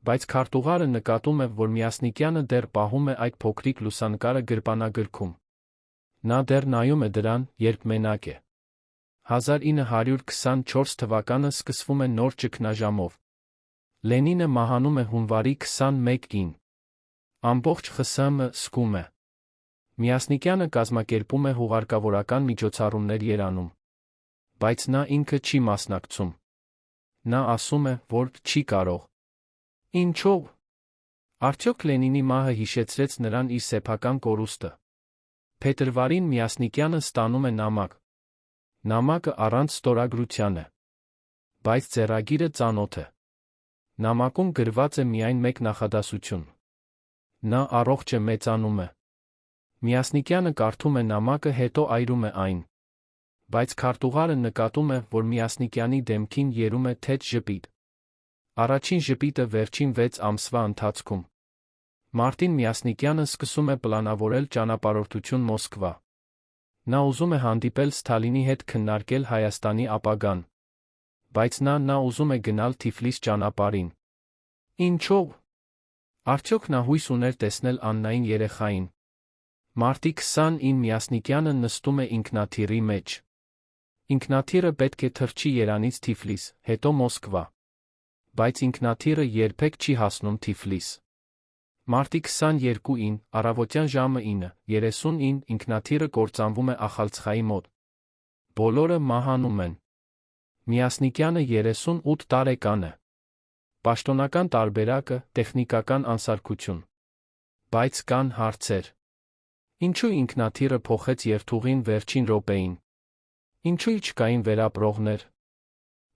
Բայց քարտուղարը նկատում է, որ Միասնիկյանը դեռ պահում է այդ փոքրիկ լուսանկարը գրպանագրքում։ Նա դեռ նայում է դրան, երբ մենակ է։ 1924 թվականը սկսվում է նոր ճգնաժամով։ Լենինը մահանում է հունվարի 21-ին։ Ամբողջ ԽՍՀՄ զսկում է։ Միասնիկյանը կազմակերպում է հուղարկավորական միջոցառումներ Երանում։ Բայց նա ինքը չի մասնակցում։ Նա ասում է, որ չի կարող։ Ինչո՞վ։ Արդյոք Լենինի մահը հիշեցրեց նրան իր սեփական կորուստը։ Փետրվարին Միասնիկյանը ստանում է նամակ։ Նամակը առանց ստորագրության է։ Բայց ձեռագիրը ծանոթ է։ Նամակում գրված է միայն մեկ նախադասություն։ Նա առողջ է, մեծանում է։ Միասնիկյանը կարդում է նամակը, հետո այրում է այն։ Բայց քարտուղարը նկատում է, որ Միասնիկյանի դեմքին երում է թեթ ժպիտ։ Առաջին ժպիտը վերջին 6 ամսվա ընթացքում։ Մարտին Միասնիկյանը սկսում է պլանավորել ճանապարհորդություն Մոսկվա։ Նա ուզում է հանդիպել Ստալինի հետ, քննարկել Հայաստանի ապագան։ Բայց նա ուզում է գնալ Թիֆլիս ճանապարհին։ Ինչո՞վ։ Արդյոք նա հույս ուներ տեսնել Աննային երեխային։ Մարտի 20-ին Միասնիկյանը նստում է ինքնաթիռի մեջ։ Ինքնաթիռը պետք է թռչի Երանից Թիֆլիս, հետո Մոսկվա։ Բայց ինքնաթիռը երբեք չի հասնում Թիֆլիս։ Մարտի 22-ին, առավոտյան ժամը 9:30-ին ինքնաթիռը կործանվում է Ախալցխայի մոտ։ Բոլորը մահանում են։ Միասնիկյանը 38 տարեկան է։ Պաշտոնական տարբերակը՝ տեխնիկական անսարքություն։ Բայց կան հարցեր։ Ինչու ինքնաթիռը փոխեց երթուղին վերջին րոպեին։ Ինչու չկային վերապրողներ։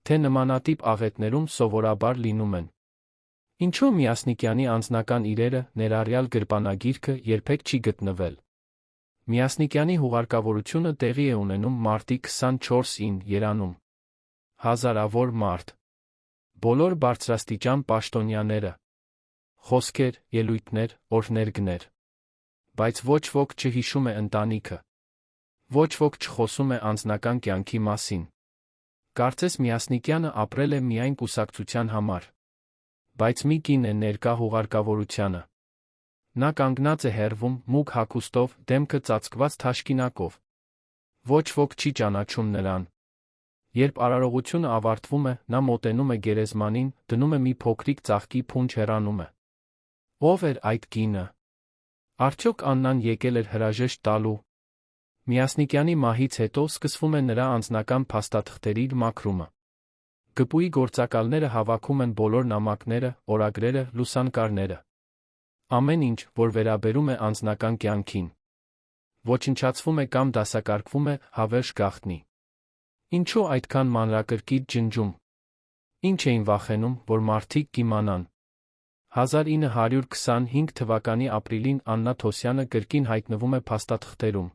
Թե նմանատիպ աղետներում սովորաբար լինում են։ Ինչու Միասնիկյանի անձնական իրերը, ներառյալ գրպանագիրքը, երբեք չի գտնվել։ Միասնիկյանի հուղարկավորությունը տեղի է ունենում մարտի 24-ին Երանում։ Հազարավոր մարդ։ Բոլոր բարձրաստիճան պաշտոնյաները։ Խոսքեր, ելույթներ, օրհներգներ։ Բայց ոչ ոք չհիշում է ընտանիքը։ Ոչ ոք չխոսում է անձնական կյանքի մասին։ Կարծես Միասնիկյանը ապրել է միայն կուսակցության համար։ Բայց մի կին է ներկա հուղարկավորությանը։ Նա կանգնած է հեռվում, մուգ հագուստով, դեմքը ծածկված թաշկինակով։ Ոչ ոք չի ճանաչում նրան։ Երբ արարողությունը ավարտվում է, նա մոտենում է գերեզմանին, դնում է մի փոքրիկ ծաղկի փունջ, հեռանում է։ Ո՞վ էր այդ կինը։ Արդյոք Աննան եկել էր հրաժեշտ տալու։ Միասնիկյանի մահից հետո սկսվում է նրա անձնական փաստաթղթերի մաքրումը։ ԳՊՈ-ի գործակալները հավաքում են բոլոր նամակները, օրագրերը, լուսանկարները։ Ամեն ինչ, որ վերաբերում է անձնական կյանքին։ Ոչնչացվում է կամ դասակարգվում է հավերժ գաղտնի։ Ինչու այդքան մանրակրկիտ ջնջում։ Ինչ էին վախենում, որ մարդիկ կիմանան։ 1925 թվականի ապրիլին Աննա Թոսյանը կրկին հայտնվում է փաստաթղթերում։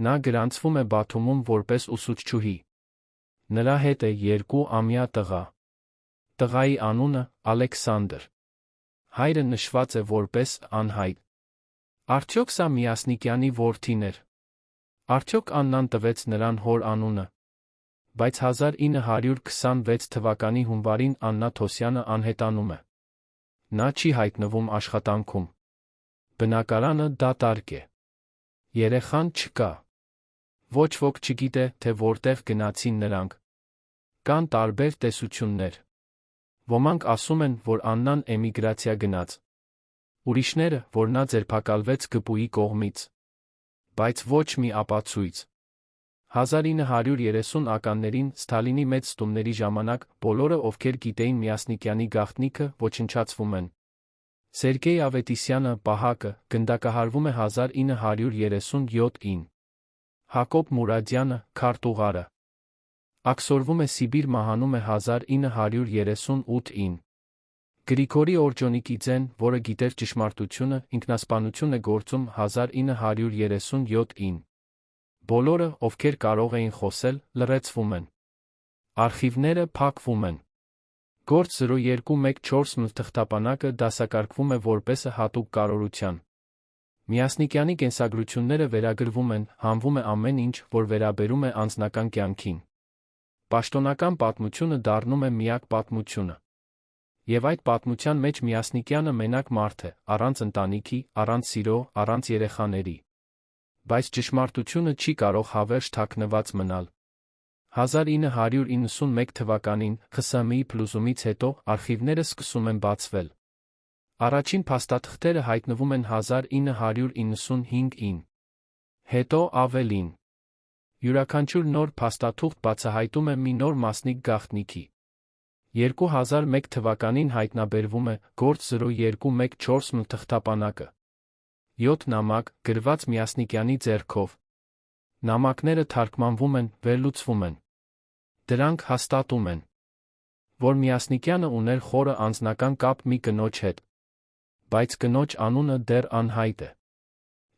Նա գրանցվում է Բաթումում որպես ուսուցչուհի։ Նրա հետ է 2-ամյա տղա։ Տղայի անունը Ալեքսանդր։ Հայրը նշված է որպես անհայտ։ Արդյոք սա Միասնիկյանի որդին էր։ Արդյոք Աննան տվեց նրան հոր անունը։ Բայց 1926 թվականի հունվարին Աննա Թոսյանը անհետանում է։ Նա չի հայտնվում աշխատանքում։ Բնակարանը դատարկ է։ Երեխան չկա։ Ոչ ոք չգիտե, թե որտեղ գնացին նրանք։ Կան տարբեր տեսություններ։ Ոմանք ասում են, որ Աննան էմիգրացիա գնաց։ Ուրիշները, որ նա ձերբակալվեց ԳՊՈ-ի կողմից։ Բայց ոչ մի ապացույց։ 1930-ականներին Ստալինի մեծ ստումների ժամանակ բոլորը, ովքեր գիտեին Միասնիկյանի գաղտնիքը, ոչնչացվում են։ Սերգեյ Ավետիսյանը, Բահակը, գնդակահարվում է 1937-ին։ Հակոբ Մուրադյանը, քարտուղարը, աքսորվում է Սիբիր, մահանում է 1938-ին։ Գրիգորի Օրջոնիկիձեն, որը գիտեր ճշմարտությունը, ինքնասպանություն է գործում 1937-ին։ Բոլորը, ովքեր կարող էին խոսել, լռեցվում են։ Արխիվները փակվում են։ Գործ 0214 մ թղթապանակը դասակարգվում է որպես հատուկ կառավարության։ Միասնիկյանի կենսագրությունները վերագրվում են, հանվում է ամեն ինչ, որ վերաբերում է անձնական կյանքին։ Պաշտոնական պատմությունը դառնում է միակ պատմությունը։ Եվ այդ պատմության մեջ Միասնիկյանը մենակ մարդ է, առանց ընտանիքի, առանց սիրո, առանց երեխաների։ Բայց ճշմարտությունը չի կարող հավերժ թաքնված մնալ։ 1991 թվականին ԽՍՀՄ-ի փլուզումից հետո արխիվները սկսում են բացվել։ Առաջին փաստաթղթերը հայտնվում են 1995-ին։ Հետո ավելին։ Յուրաքանչյուր նոր փաստաթուղթ բացահայտում է մի նոր մասնիկ գաղտնիքի։ 2001 թվականին հայտնաբերվում է Գործ 0214 մ թղթապանակը։ 7 նամակ, գրված Միասնիկյանի ձեռքով։ Նամակները թարգմանվում են, վերլուծվում են։ Դրանք հաստատում են, որ Միասնիկյանը ուներ խորը անձնական կապ մի կնոջ հետ։ Բայց կնոջ անունը դեռ անհայտ է։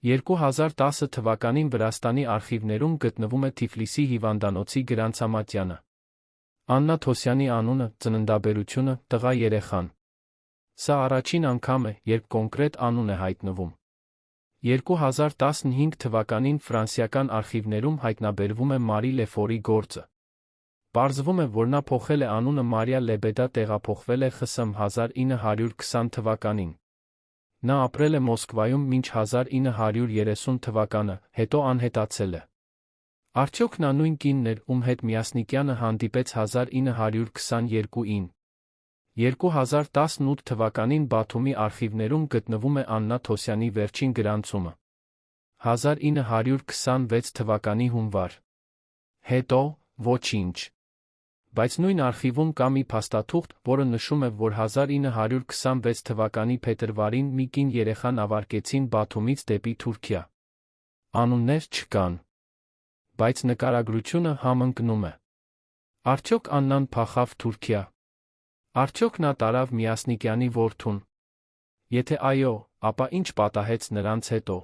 2010 թվականին Վրաստանի արխիվներում գտնվում է Թիֆլիսի հիվանդանոցի գրանցամատյանը։ Աննա Թոսյանի անունը, ծննդաբերությունը, տղա երեխան։ Սա առաջին անգամ է, երբ կոնկրետ անուն է հայտնվում։ 2015 թվականին ֆրանսիական արխիվներում հայտնաբերվում է Մարի Լեֆորի գործը։ Պարզվում է, որ նա փոխել է անունը Մարիա Լեբեդա, տեղափոխվել է ԽՍՀՄ 1920 թվականին։ Նա ապրել է Մոսկվայում մինչ 1930 թվականը, հետո անհետացել է։ Արդյոք նա նույն կինն էր, ում հետ Միասնիկյանը հանդիպեց 1922-ին։ 2018 թվականին Բաթումի արխիվներում գտնվում է Աննա Թոսյանի վերջին գրանցումը։ 1926 թվականի հունվար։ Հետո ոչինչ։ Բայց նույն արխիվում կա մի փաստաթուղթ, որը նշում է, որ 1926 թվականի փետրվարին մի կին երեխան ավարկեցին Բաթումից դեպի Թուրքիա։ Անուններ չկան։ Բայց նկարագրությունը համընկնում է։ Արդյոք Աննան փախավ Թուրքիա։ Արդյոք նա տարավ Միասնիկյանի որդուն։ Եթե այո, ապա ինչ պատահեց նրանց հետո։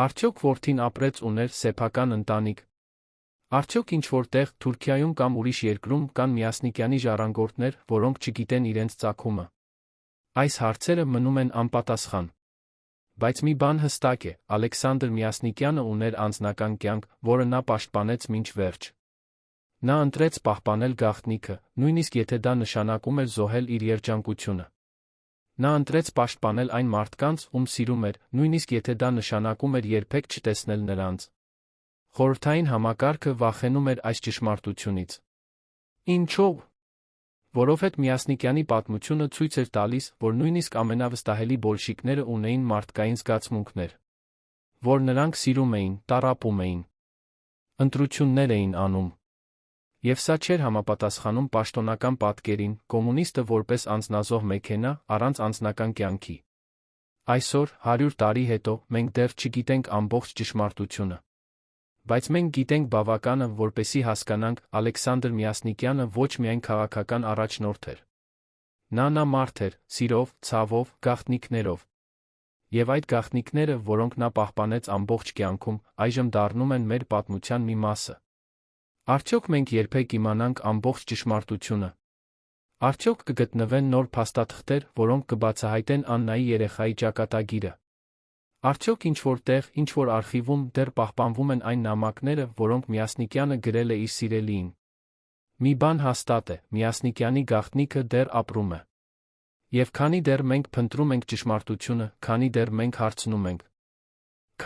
Արդյոք որդին ապրեց, ուներ սեփական ընտանիք։ Արդյոք ինչ-որ տեղ, Թուրքիայում կամ ուրիշ երկրում կան Միասնիկյանի ժառանգորդներ, որոնք չգիտեն իրենց ծագումը։ Այս հարցերը մնում են անպատասխան։ Բայց մի բան հստակ է, Ալեքսանդր Միասնիկյանը ուներ անձնական կյանք, որը նա պաշտպանեց մինչ վերջ։ Նա ընտրեց պահպանել գաղտնիքը, նույնիսկ եթե դա նշանակում էր զոհել իր երջանկությունը։ Նա ընտրեց պաշտպանել այն մարդկանց, ում սիրում էր, նույնիսկ եթե դա նշանակում էր երբեք չտեսնել նրանց։ Խորհրդային համակարգը վախենում էր այս ճշմարտությունից։ Ինչո՞վ։ Որովհետև Միասնիկյանի պատմությունը ցույց էր տալիս, որ նույնիսկ ամենավստահելի բոլշիկները ունեին մարդկային զգացմունքներ, որ նրանք սիրում էին, տառապում էին, ընտրություններ էին անում։ Եվ սա չէր համապատասխանում պաշտոնական պատկերին, կոմունիստը որպես անձնազոհ մեքենա, առանց անձնական կյանքի։ Այսօր, 100 տարի հետո, մենք դեռ չգիտենք ամբողջ ճշմարտությունը։ Բայց մենք գիտենք բավականը, որպեսզի հասկանանք, Ալեքսանդր Միասնիկյանը ոչ միայն քաղաքական առաջնորդ էր։ Նա մարդ էր, սիրով, ցավով, գաղտնիքներով։ Եվ այդ գաղտնիքները, որոնք նա պահպանեց ամբողջ կյանքում, այժմ դառնում են մեր պատմության մի մասը։ Արդյոք մենք երբեք իմանանք ամբողջ ճշմարտությունը։ Արդյոք կգտնվեն նոր փաստաթղթեր, որոնք կբացահայտեն Աննայի երեխայի ճակատագիրը։ Արդյոք ինչ-որ տեղ, ինչ-որ արխիվում դեռ պահպանվում են այն նամակները, որոնք Միասնիկյանը գրել է իր սիրելիին։ Մի բան հաստատ է, Միասնիկյանի գաղտնիքը դեռ ապրում է։ Եվ քանի դեռ մենք փնտրում ենք ճշմարտությունը, քանի դեռ մենք հարցնում ենք,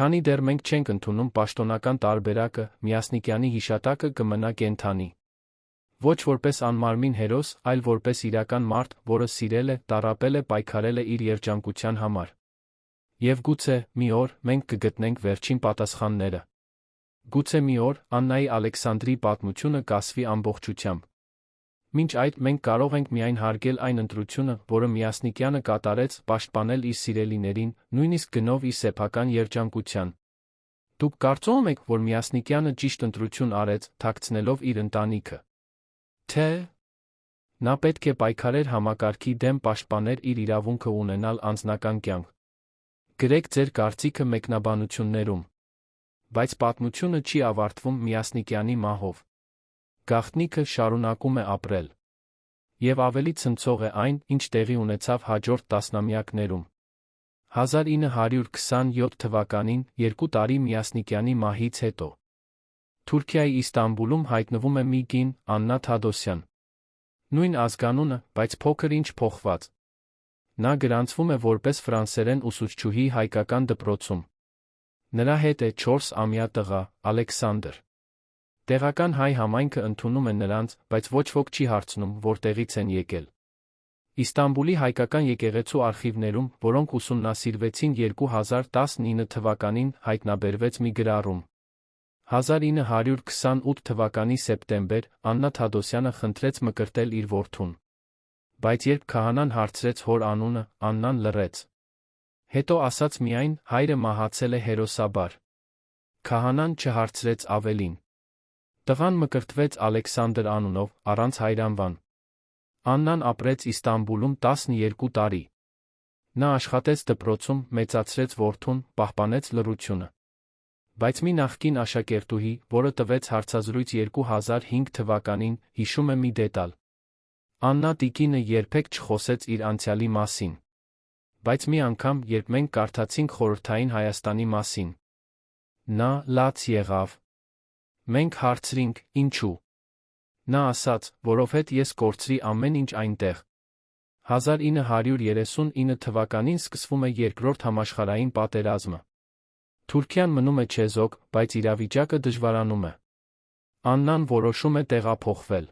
քանի դեռ մենք չենք ընդունում պաշտոնական տարբերակը, Միասնիկյանի հիշատակը կմնա կենդանի։ Ոչ որպես անմարմին հերոս, այլ որպես իրական մարդ, որը սիրել է, տառապել է, պայքարել է իր երջանկության համար։ Եվ գուցե, մի օր, մենք կգտնենք վերջին պատասխանները։ Գուցե մի օր, Աննայի Ալեքսանդրի պատմությունը կասվի ամբողջությամբ։ Մինչ այդ, մենք կարող ենք միայն հարգել այն ընտրությունը, որը Միասնիկյանը կատարեց, պաշտպանել իր սիրելիներին, նույնիսկ գնով իր սեփական երջանկության։ Դուք կարծո՞ւմ եք, որ Միասնիկյանը ճիշտ ընտրություն արեց, թաքցնելով իր ընտանիքը։ Թե նա պետք է պայքարեր համակարգի դեմ, պաշտպաներ իր իրավունքը ունենալ անձնական կյանք։ Գրեք ձեր կարծիքը մեկնաբանություններում։ Բայց պատմությունը չի ավարտվում Միասնիկյանի մահով։ Գաղտնիքը շարունակում է ապրել։ Եվ ավելի ցնցող է այն, ինչ տեղի ունեցավ հաջորդ տասնամյակներում։ 1927 թվականին, 2 տարի Միասնիկյանի մահից հետո, Թուրքիայի Իստանբուլում հայտնվում է մի կին, Աննա Թադոսյան։ Նույն ազգանունը, բայց փոքր ինչ փոխված։ Նա գրանցվում է որպես ֆրանսերեն ուսուցչուհի հայկական դպրոցում։ Նրա հետ է 4-ամյա տղա, Ալեքսանդր։ Տեղական հայ համայնքը ընդունում է նրանց, բայց ոչ ոք չի հարցնում, որտեղից են եկել։ Իստանբուլի հայկական եկեղեցու արխիվներում, որոնք ուսումնասիրվեցին 2019 թվականին, հայտնաբերվեց մի գրառում։ 1928 թվականի սեպտեմբեր, Աննա Թադոսյանը խնդրեց մկրտել իր որդուն։ Բայց երբ քահանան հարցրեց հոր անունը, Աննան լռեց։ Հետո ասաց միայն, հայրը մահացել է հերոսաբար։ Քահանան չհարցրեց ավելին։ Տղան մկրտվեց Ալեքսանդր անունով, առանց հայրանվան։ Աննան ապրեց Իստանբուլում 12 տարի։ Նա աշխատեց դպրոցում, մեծացրեց որդուն, պահպանեց լռությունը։ Բայց մի նախկին աշակերտուհի, որը տվեց հարցազրույց 2005 թվականին, հիշում է մի դետալ։ Աննա տիկինը երբեք չխոսեց իր անցյալի մասին։ Բայց մի անգամ, երբ մենք կարդացինք խորհրդային Հայաստանի մասին, նա լաց եղավ։ Մենք հարցրինք, ինչու։ Նա ասաց, որովհետև ես կորցրի ամեն ինչ այնտեղ։ 1939 թվականին սկսվում է Երկրորդ համաշխարհային պատերազմը։ Թուրքիան մնում է չեզոք, բայց իրավիճակը դժվարանում է։ Աննան որոշում է տեղափոխվել։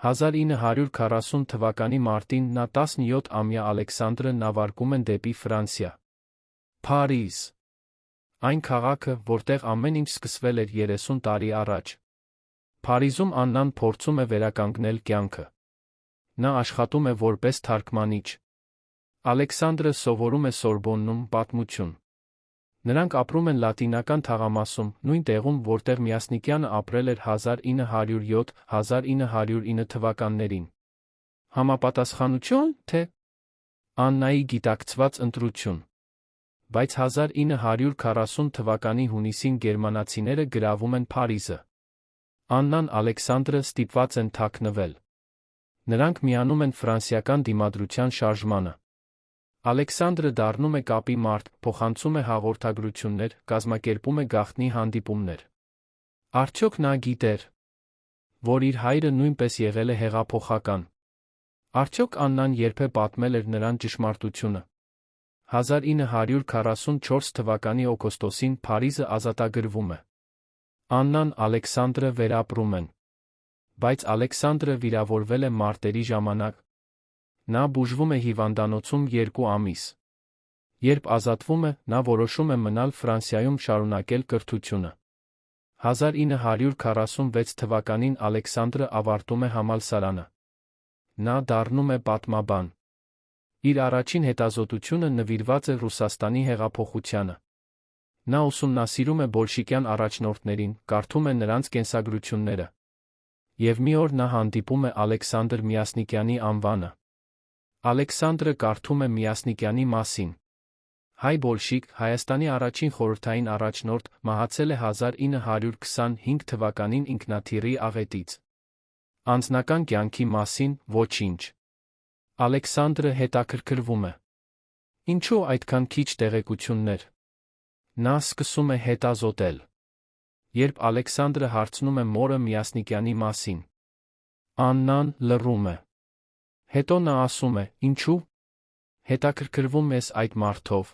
1940 թվականի մարտին նա 17-ամյա Ալեքսանդրը նավարկում են դեպի Ֆրանսիա։ Փարիզ։ Այն քաղաքը, որտեղ ամեն ինչ սկսվել էր 30 տարի առաջ։ Փարիզում Աննան փորձում է վերականգնել կյանքը։ Նա աշխատում է որպես թարգմանիչ։ Ալեքսանդրը սովորում է Սորբոննում պատմություն։ Նրանք ապրում են Լատինական թաղամասում, նույն տեղում, որտեղ Միասնիկյանը ապրել էր 1907-1909 թվականներին։ Համապատասխանություն, թե Աննայի գիտակցված ընտրություն։ Բայց 1940 թվականի հունիսին գերմանացիները գրավում են Փարիզը։ Աննան Ալեքսանդրը ստիպված են թաքնվել։ Նրանք միանում են ֆրանսիական դիմադրության շարժմանը։ Ալեքսանդրը դառնում է կապի մարդ, փոխանցում է հաղորդագրություններ, կազմակերպում է գաղտնի հանդիպումներ։ Արդյոք նա գիտեր, որ իր հայրը նույնպես եղել է հեղափոխական։ Արդյոք Աննան երբե պատմել էր նրան ճշմարտությունը։ 1944 թվականի օգոստոսին Փարիզը ազատագրվում է։ Աննան Ալեքսանդրը վերապրում են։ Բայց Ալեքսանդրը վիրավորվել է մարտերի ժամանակ։ Նա բուժվում է հիվանդանոցում 2 ամիս։ Երբ ազատվում է, նա որոշում է մնալ Ֆրանսիայում շարունակել կրթությունը։ 1946 թվականին Ալեքսանդրը ավարտում է համալսարանը։ Նա դառնում է պատմաբան։ Իր առաջին հետազոտությունը նվիրված է Ռուսաստանի հեղափոխությանը։ Նա ուսումնասիրում է բոլշիկյան առաջնորդներին, կարդում է նրանց կենսագրությունները։ Եվ մի օր նա հանդիպում է Ալեքսանդր Միասնիկյանի անվանը։ Ալեքսանդրը կարդում է Միասնիկյանի մասին։ Հայ բոլշիկ, Հայաստանի առաջին խորհրդային առաջնորդ, մահացել է 1925 թվականին ինքնաթիռի աղետից։ Անձնական կյանքի մասին ոչինչ։ Ալեքսանդրը հետաքրքրվում է. Ինչու այդքան քիչ տեղեկություններ։ Նա սկսում է հետազոտել։ Երբ Ալեքսանդրը հարցնում է մորը Միասնիկյանի մասին, Աննան լռում է։ Հետո նա ասում է. Ինչու։ Հետաքրքրվում ես այդ մարդով։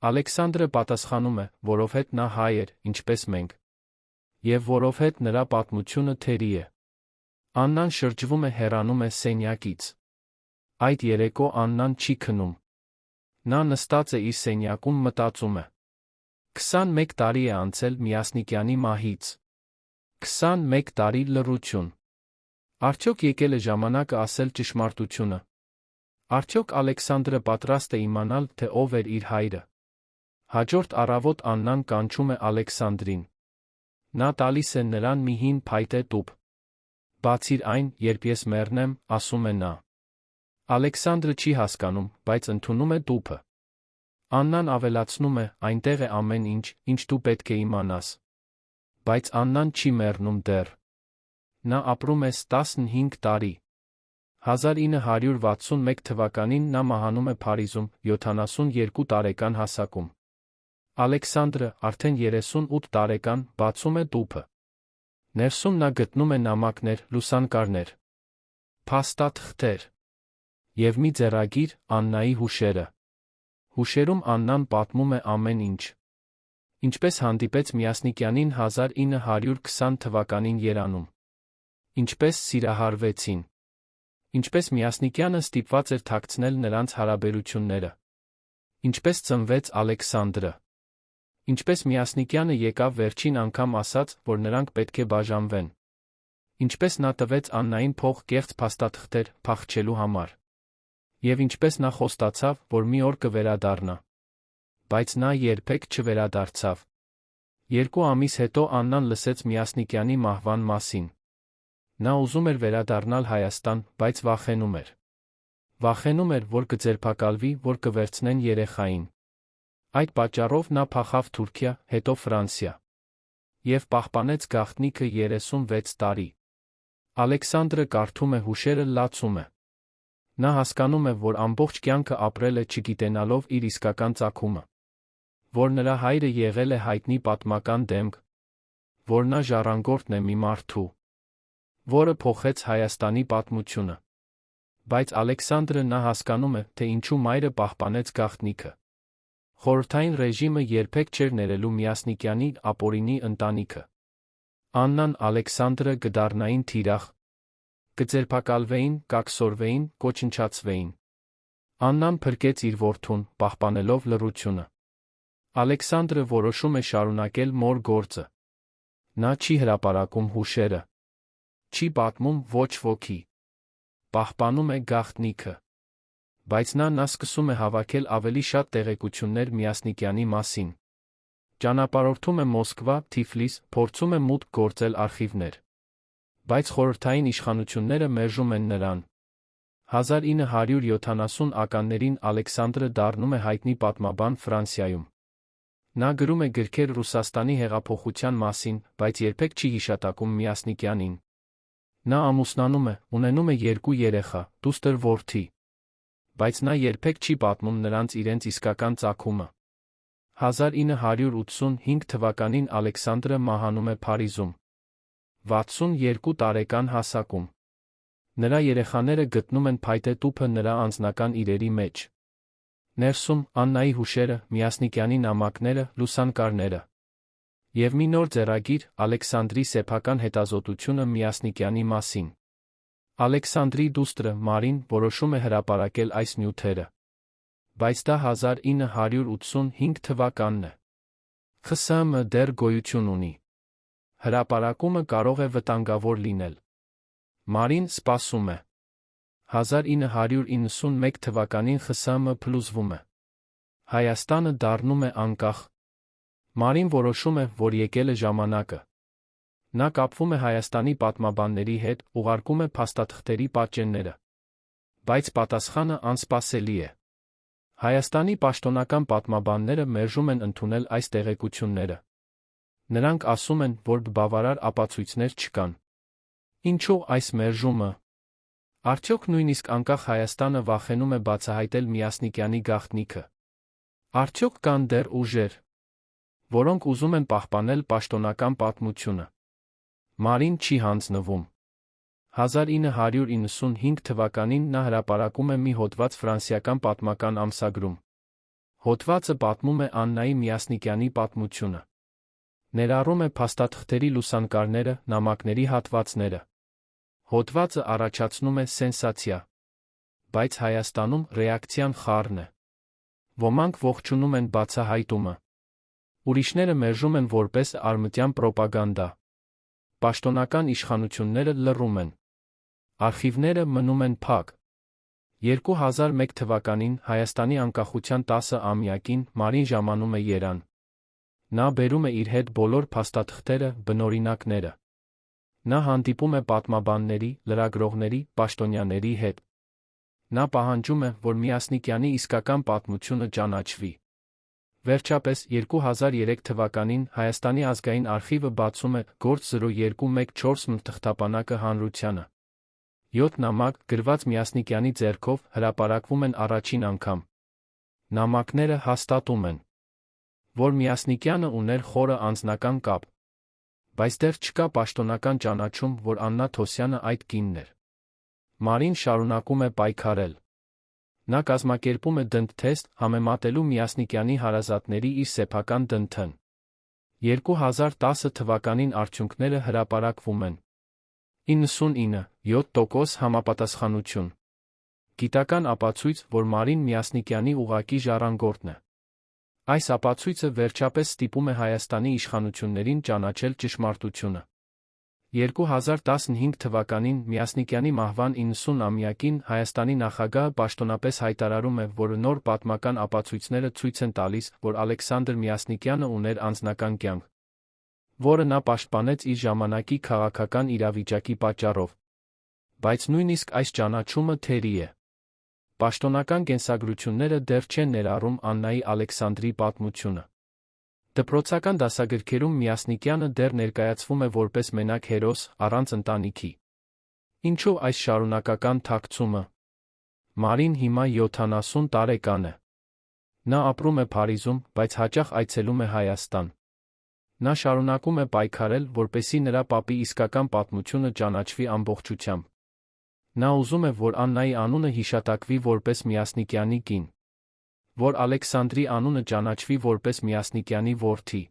Ալեքսանդրը պատասխանում է, որովհետև նա հայ էր, ինչպես մենք, և որովհետև նրա պատմությունը թերի է։ Աննան շրջվում է, հեռանում է սենյակից։ Այդ երեկո Աննան չի քնում։ Նա նստած է իր սենյակում, մտածում է. 21 տարի է անցել Միասնիկյանի մահից։ 21 տարի լռություն։ Արդյոք եկել է ժամանակը ասել ճշմարտությունը։ Արդյոք Ալեքսանդրը պատրաստ է իմանալ, թե ով էր իր հայրը։ Հաջորդ առավոտ Աննան կանչում է Ալեքսանդրին։ Նա տալիս է նրան մի հին փայտե տուփ։ Բացիր այն, երբ ես մեռնեմ, ասում է նա։ Ալեքսանդրը չի հասկանում, բայց ընդունում է տուփը։ Աննան ավելացնում է. այնտեղ է ամեն ինչ, ինչ դու պետք է իմանաս։ Բայց Աննան չի մեռնում դեռ։ Նա ապրում է 15 տարի։ 1961 թվականին նա մահանում է Փարիզում, 72 տարեկան հասակում։ Ալեքսանդրը, արդեն 38 տարեկան, բացում է տուփը։ Ներսում նա գտնում է նամակներ, լուսանկարներ, փաստաթղթեր և մի ձեռագիր, Աննայի հուշերը։ Հուշերում Աննան պատմում է ամեն ինչ։ Ինչպես հանդիպեց Միասնիկյանին 1920 թվականին Երանում։ Ինչպես սիրահարվեցին։ Ինչպես Միասնիկյանը ստիպված էր թաքցնել նրանց հարաբերությունները։ Ինչպես ծնվեց Ալեքսանդրը։ Ինչպես Միասնիկյանը եկավ վերջին անգամ ասաց, որ նրանք պետք է բաժանվեն։ Ինչպես նա տվեց Աննային փող կեղծ փաստաթղթեր փախչելու համար։ Եվ ինչպես նա խոստացավ, որ մի օր կվերադառնա։ Բայց նա երբեք չվերադարձավ։ 2 ամիս հետո Աննան լսեց Միասնիկյանի մահվան մասին։ Նա ուզում էր վերադառնալ Հայաստան, բայց վախենում էր։ Վախենում էր, որ կձերբակալվի, որ կվերցնեն երեխային։ Այդ պատճառով նա փախավ Թուրքիա, հետո Ֆրանսիա։ Եվ պահպանեց գաղտնիքը 36 տարի։ Ալեքսանդրը կարդում է հուշերը, լացում է։ Նա հասկանում է, որ ամբողջ կյանքը ապրել է չգիտենալով իր իսկական ծագումը։ Որ նրա հայրը եղել է հայտնի պատմական դեմք։ Որ նա ժառանգորդն է մի մարդու, որը փոխեց Հայաստանի պատմությունը։ Բայց Ալեքսանդրը նա հասկանում է, թե ինչու մայրը պահպանեց գաղտնիքը։ Խորհրդային ռեժիմը երբեք չէր ներելու Միասնիկյանի ապօրինի ընտանիքը։ Աննան, Ալեքսանդրը կդառնային թիրախ։ Կձերբակալվեին, կաքսորվեին, կոչնչացվեին։ Աննան փրկեց իր որդուն, պահպանելով լռությունը։ Ալեքսանդրը որոշում է շարունակել մոր գործը։ Նա չի հրապարակում հուշերը։ Չի պատմում ոչ ոքի։ Պահպանում է գաղտնիքը։ Բայց նա սկսում է հավաքել ավելի շատ տեղեկություններ Միասնիկյանի մասին։ Ճանապարհորդում է Մոսկվա, Թիֆլիս, փորձում է մուտք գործել արխիվներ։ Բայց խորհրդային իշխանությունները մերժում են նրան։ 1970-ականներին Ալեքսանդրը դառնում է հայտնի պատմաբան Ֆրանսիայում։ Նա գրում է գրքեր Ռուսաստանի հեղափոխության մասին, բայց երբեք չի հիշատակում Միասնիկյանին։ Նա ամուսնանում է, ունենում է 2 երեխա, դուստր որդի։ Բայց նա երբեք չի պատմում նրանց իրենց իսկական ծագումը։ 1985 թվականին Ալեքսանդրը մահանում է Փարիզում։ 62 տարեկան հասակում։ Նրա երեխաները գտնում են փայտե տուփը նրա անձնական իրերի մեջ։ Ներսում Աննայի հուշերը, Միասնիկյանի նամակները, լուսանկարները։ Եվ մի նոր ձեռագիր, Ալեքսանդրի սեփական հետազոտությունը Միասնիկյանի մասին։ Ալեքսանդրի դուստրը Մարին որոշում է հրապարակել այս նյութերը։ Բայց դա 1985 թվականն է։ ԽՍՀՄ դեռ գոյություն ունի։ Հրապարակումը կարող է վտանգավոր լինել։ Մարին սպասում է։ 1991 թվականին ԽՍՀՄ փլուզվում է։ Հայաստանը դառնում է անկախ։ Մարին որոշում է, որ եկել է ժամանակը։ Նա կապվում է Հայաստանի պատմաբանների հետ, ուղարկում է փաստաթղթերի պատճենները։ Բայց պատասխանը անսպասելի է։ Հայաստանի պաշտոնական պատմաբանները մերժում են ընդունել այս տեղեկությունները։ Նրանք ասում են, որ բավարար ապացույցներ չկան։ Ինչու այս մերժումը։ Արդյոք նույնիսկ անկախ Հայաստանը վախենում է բացահայտել Միասնիկյանի գաղտնիքը։ Արդյոք կան դեռ ուժեր, որոնք ուզում են պահպանել պաշտոնական պատմությունը։ Մարին չի հանձնվում։ 1995 թվականին նա հրապարակում է մի հոդված ֆրանսիական պատմական ամսագրում։ Հոդվածը պատմում է Աննայի Միասնիկյանի պատմությունը։ Ներառում է փաստաթղթերի լուսանկարները, նամակների հատվածները։ Հոդվածը առաջացնում է սենսացիա։ Բայց Հայաստանում ռեակցիան խառն է։ Ոմանք ողջունում են բացահայտումը։ Ուրիշները մերժում են որպես արմատյան պրոպագանդա։ Պաշտոնական իշխանությունները լռում են։ Արխիվները մնում են փակ։ 2001 թվականին Հայաստանի անկախության 10-ամյակին Մարին ժամանում է Երևան։ Նա բերում է իր հետ բոլոր փաստաթղթերը, բնօրինակները։ Նա հանդիպում է պատմաբանների, լրագրողների, պաշտոնյաների հետ։ Նա պահանջում է, որ Միասնիկյանի իսկական պատմությունը ճանաչվի։ Վերջապես 2003 թվականին Հայաստանի ազգային արխիվը բացում է գործ 0214 թղթապանակը հանրությանը։ 7 նամակ, գրված Միասնիկյանի ձեռքով, հրապարակվում են առաջին անգամ։ Նամակները հաստատում են, որ Միասնիկյանը ուներ խորը անձնական կապ։ Բայց դեռ չկա պաշտոնական ճանաչում, որ Աննա Թոսյանը այդ կինն էր։ Մարին շարունակում է պայքարել։ Նա կազմակերպում է դնդթեստ, համեմատելու Միասնիկյանի հարազատների իր սեփական դնդն։ 2010 թվականին արդյունքները հրապարակվում են։ 99.7% համապատասխանություն։ Գիտական ապացույց, որ Մարին Միասնիկյանի ուղղակի ժառանգորդն է։ Այս ապացույցը վերջապես ստիպում է Հայաստանի իշխանություններին ճանաչել ճշմարտությունը։ 2015 թվականին Միասնիկյանի մահվան 90-ամյակին Հայաստանի նախագահը պաշտոնապես հայտարարում է, որ նոր պատմական ապացույցները ցույց են տալիս, որ Ալեքսանդր Միասնիկյանը ուներ անձնական կյանք, որը նա պաշտպանեց իր ժամանակի քաղաքական իրավիճակի պատճառով։ Բայց նույնիսկ այս ճանաչումը թերի է։ Պաշտոնական կենսագրությունները դեռ չեն ներառում Աննայի Ալեքսանդրի պատմությունը։ Դպրոցական դասագրքերում Միասնիկյանը դեռ ներկայացվում է որպես մենակ հերոս, առանց ընտանիքի։ Ինչու այս շարունակական թաքցումը։ Մարին հիմա 70 տարեկան է։ Նա ապրում է Փարիզում, բայց հաճախ այցելում է Հայաստան։ Նա շարունակում է պայքարել, որպեսզի նրա պապի իսկական պատմությունը ճանաչվի ամբողջությամբ։ Նա ուզում է, որ Աննայի անունը հիշատակվի որպես Միասնիկյանի կին, որ Ալեքսանդրի անունը ճանաչվի որպես Միասնիկյանի որդի,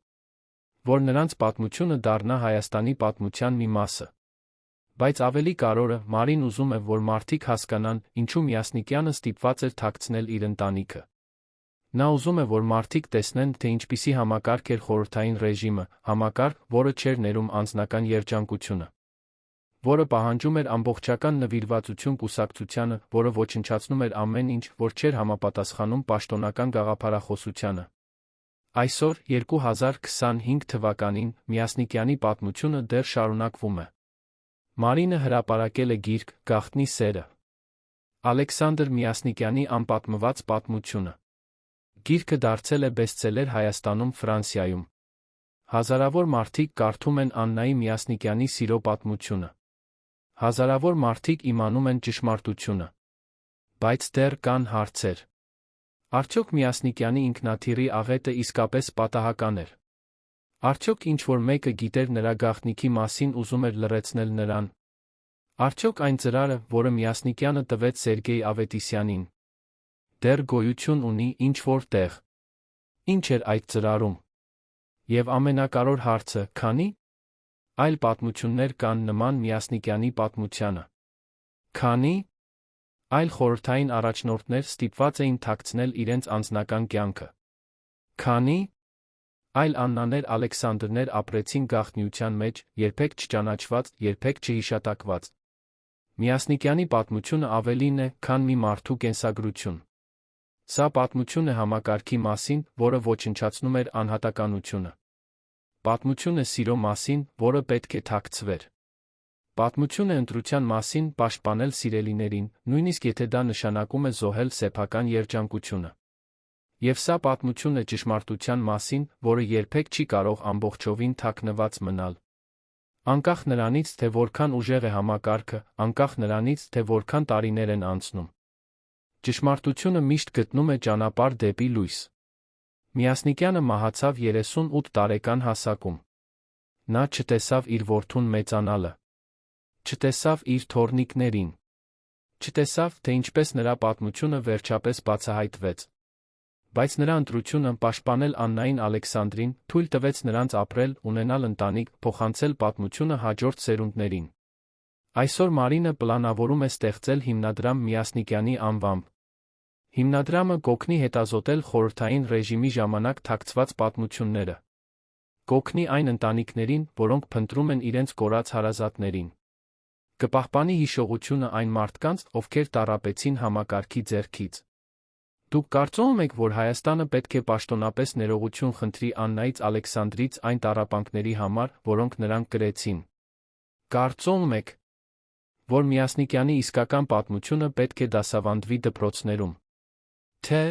որ նրանց պատմությունը դառնա Հայաստանի պատմության մի մասը։ Բայց ավելի կարևորը, Մարին ուզում է, որ մարդիկ հասկանան, ինչու Միասնիկյանը ստիպված էր թաքցնել իր ընտանիքը։ Նա ուզում է, որ մարդիկ տեսնեն, թե ինչպիսի համակարգ էր խորհրդային ռեժիմը, համակարգ, որը չէր ներում անձնական երջանկությունը, որը պահանջում էր ամբողջական նվիրվածություն կուսակցությանը, որը ոչնչացնում էր ամեն ինչ, որ չէր համապատասխանում պաշտոնական գաղափարախոսությանը։ Այսօր, 2025 թվականին, Միասնիկյանի պատմությունը դեռ շարունակվում է։ Մարինը հրապարակել է գիրք «Գաղտնի սերը» Ալեքսանդր Միասնիկյանի անպատմված պատմությունը։ Գիրքը դարձել է բեսթսելեր Հայաստանում, Ֆրանսիայում։ Հազարավոր մարդիկ կարդում են Աննայի Միասնիկյանի սիրո պատմությունը։ Հազարավոր մարդիկ իմանում են ճշմարտությունը։ Բայց դեռ կան հարցեր։ Արդյոք Միասնիկյանի ինքնաթիռի աղետը իսկապես պատահական էր։ Արդյոք ինչ-որ մեկը գիտեր նրա գաղտնիքի մասին, ուզում էր լռեցնել նրան։ Արդյոք այն ծրարը, որը Միասնիկյանը տվեց Սերգեյ Ավետիսյանին, դեռ գոյություն ունի ինչ-որ տեղ։ Ինչ էր այդ ծրարում։ Եվ ամենակարևոր հարցը, քանի՞ այլ պատմություններ կան նման Միասնիկյանի պատմությանը։ Քանի՞ այլ խորհրդային առաջնորդներ ստիպված էին թաքցնել իրենց անձնական կյանքը։ Քանի՞ այլ Աննաներ Ալեքսանդրներ ապրեցին գաղտնիության մեջ, երբեք չճանաչված, երբեք չհիշատակված։ Միասնիկյանի պատմությունը ավելին է, քան մի մարդու կենսագրություն։ Սա պատմություն է համակարգի մասին, որը ոչնչացնում էր անհատականությունը։ Պատմություն է սիրո մասին, որը պետք է թաքցվեր։ Պատմություն է ընտրության մասին, պաշտպանել սիրելիներին, նույնիսկ եթե դա նշանակում է զոհել սեփական երջանկությունը։ Եվ սա պատմություն է ճշմարտության մասին, որը երբեք չի կարող ամբողջովին թաքնված մնալ։ Անկախ նրանից, թե որքան ուժեղ է համակարգը, անկախ նրանից, թե որքան տարիներ են անցնում, ճշմարտությունը միշտ գտնում է ճանապարհ դեպի լույս։ Միասնիկյանը մահացավ 38 տարեկան հասակում։ Նա չտեսավ իր որդուն մեծանալը, չտեսավ իր թոռնիկներին, չտեսավ, թե ինչպես նրա պատմությունը վերջապես բացահայտվեց։ Բայց նրա ընտրությունը պաշտպանել Աննային Ալեքսանդրին թույլ տվեց նրանց ապրել, ունենալ ընտանիք, փոխանցել պատմությունը հաջորդ սերունդներին։ Այսօր Մարինը պլանավորում է ստեղծել հիմնադրամ Միասնիկյանի անվամբ։ Հիմնադրամը կօգնի հետազոտել խորհրդային ռեժիմի ժամանակ թաքցված պատմությունները։ Կօգնի այն ընտանիքներին, որոնք փնտրում են իրենց կորած հարազատներին։ Կպահպանի հիշողությունը այն մարդկանց, ովքեր տառապեցին համակարգի ձեռքից։ Դուք կարծում եք, որ Հայաստանը պետք է պաշտոնապես ներողություն խնդրի Աննայից Ալեքսանդրից այն տառապանքների համար, որոնք նրան կրեցին։ Կարծում եք, որ Միասնիկյանի իսկական պատմությունը պետք է դասավանդվի դպրոցներում։ Թե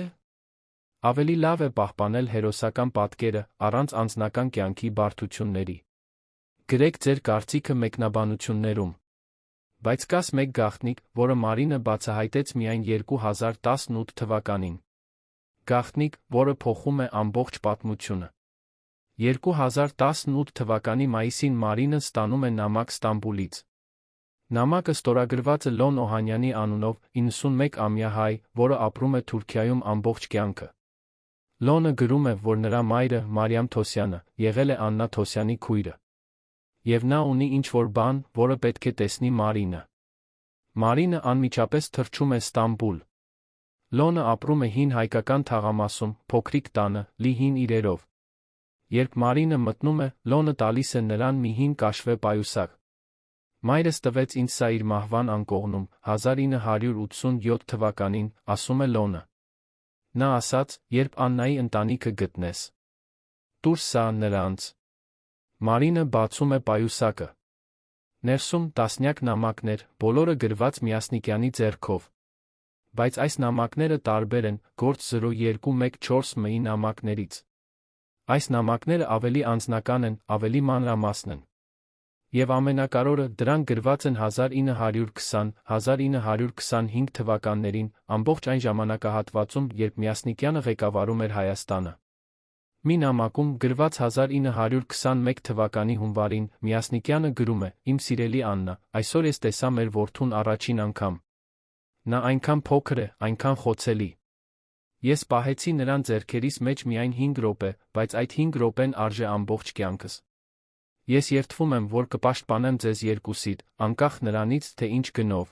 ավելի լավ է պահպանել հերոսական պատկերը առանց անձնական կյանքի բարդությունների։ Գրեք ձեր կարծիքը մեկնաբանություններում։ Բայց կաս մեկ գաղտնիք, որը Մարինը բացահայտեց միայն 2018 թվականին։ Գաղտնիք, որը փոխում է ամբողջ պատմությունը։ 2018 թվականի մայիսին Մարինը ստանում է նամակ Ստամբուլից։ Նամակը ստորագրված է Լոն Օհանյանի անունով, 91-ամյա հայ, որը ապրում է Թուրքիայում ամբողջ կյանքը։ Լոնը գրում է, որ նրա մայրը, Մարիամ Թոսյանը, եղել է Աննա Թոսյանի քույրը։ Եվ նա ունի ինչ-որ բան, որը պետք է տեսնի Մարինը։ Մարինը անմիջապես թռչում է Ստամբուլ։ Լոնը ապրում է հին հայկական թաղամասում, փոքրիկ տանը, լի հին իրերով։ Երբ Մարինը մտնում է, Լոնը տալիս է նրան մի հին կաշվե պայուսակ։ Մայրս տվեց ինձ սա իր մահվան անկողնում, 1987 թվականին, ասում է Լոնը։ Նա ասաց, երբ Աննայի ընտանիքը գտնես, տուր սա նրանց։ Մարինը բացում է պայուսակը։ Ներսում տասնյակ նամակներ, բոլորը գրված Միասնիկյանի ձեռքով։ Բայց այս նամակները տարբեր են գործ 0214 ՄԻ նամակներից։ Այս նամակները ավելի անձնական են, ավելի մանրամասն են։ Եվ ամենակարևորը, դրանք գրված են 1920-1925 թվականներին, ամբողջ այն ժամանակահատվածում, երբ Միասնիկյանը ղեկավարում էր Հայաստանը։ Մի նամակում, գրված 1921 թվականի հունվարին, Միասնիկյանը գրում է. «Իմ սիրելի Աննա, այսօր ես տեսա մեր որդուն առաջին անգամ։ Նա այնքան փոքր է, այնքան խոցելի։ Ես պահեցի նրան ձեռքերիս մեջ միայն 5 րոպե, բայց այդ 5 րոպեն արժե ամբողջ կյանքս։ Ես երդվում եմ, որ կպաշտպանեմ ձեզ երկուսիդ, անկախ նրանից, թե ինչ գնով»։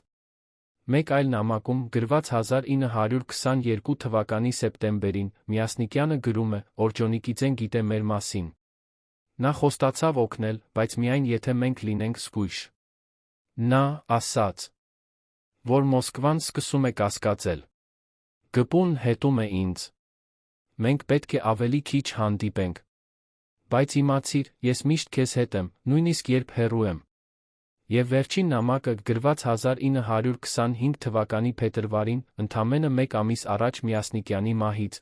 Մեկ այլ նամակում, գրված 1922 թվականի սեպտեմբերին, Միասնիկյանը գրում է. «Օրջոնիկիձեն գիտե մեր մասին։ Նա խոստացավ օգնել, բայց միայն եթե մենք լինենք զգույշ։ Նա ասաց, որ Մոսկվան սկսում է կասկածել։ Գպուն հետում է ինձ։ Մենք պետք է ավելի քիչ հանդիպենք։ Բայց իմացիր, ես միշտ քեզ հետ եմ, նույնիսկ երբ հեռու եմ»։ Եվ վերջին նամակը, գրված 1925 թվականի փետրվարին, ընդամենը 1 ամիս առաջ Միասնիկյանի մահից։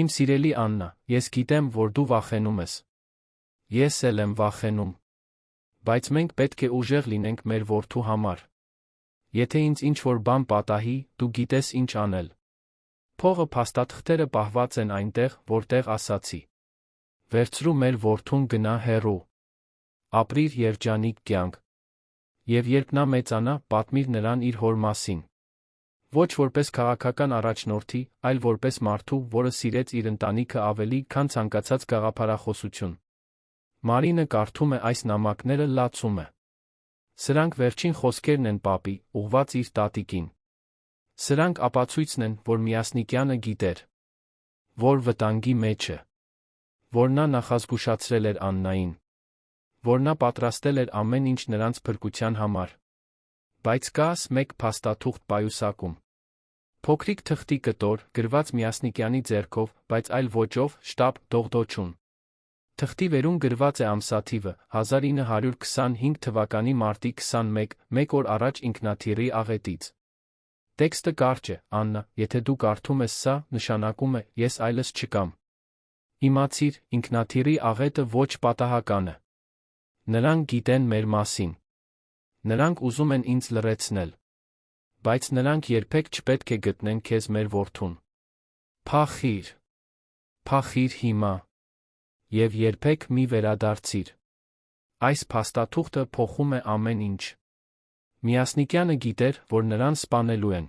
Իմ սիրելի Աննա, ես գիտեմ, որ դու վախենում ես։ Ես էլ եմ վախենում։ Բայց մենք պետք է ուժեղ լինենք մեր որդու համար։ Եթե ինձ ինչ-որ բան պատահի, դու գիտես ինչ անել։ Փողը փաստաթղթերը պահված են այնտեղ, որտեղ ասացի։ Վերցրու մեր որդուն գնա հեռու։ Ապրիր երջանիկ կյանք։ Եվ երբ նա մեծանա, պատմիր նրան իր հոր մասին։ Ոչ որպես քաղաքական առաջնորդի, այլ որպես մարդու, որը սիրեց իր ընտանիքը ավելի, քան ցանկացած գաղափարախոսություն։ Մարինը կարդում է այս նամակները, լացում է։ Սրանք վերջին խոսքերն են պապի, ուղված իր տատիկին։ Սրանք ապացույցն են, որ Միասնիկյանը գիտեր, որ վտանգի մեջ է, որ նա նախազգուշացրել էր Աննային, որ նա պատրաստել էր ամեն ինչ նրանց փրկության համար։ Բայց կաս մեկ փաստաթուղթ պայուսակում։ Փոքրիկ թղթի կտոր, գրված Միասնիկյանի ձեռքով, բայց այլ ոճով, շտապ, դողդոջուն։ Թղթի վերում գրված է ամսաթիվը, 1925 թվականի մարտի 21, 1 օր առաջ ինքնաթիռի աղետից։ Տեքստը կարճ է, Աննա, եթե դու կարդում ես սա, նշանակում է, ես այլս չկամ։ Իմացիր, ինքնաթիռի աղետը ոչ պատահական է։ Նրանք գիտեն մեր մասին։ Նրանք ուզում են ինձ լռեցնել։ Բայց նրանք երբեք չպետք է գտնեն քեզ մեր որդուն։ Փախիր։ Փախիր հիմա։ Եվ երբեք մի վերադարձիր։ Այս փաստաթուղթը փոխում է ամեն ինչ։ Միասնիկյանը գիտեր, որ նրան սպանելու են։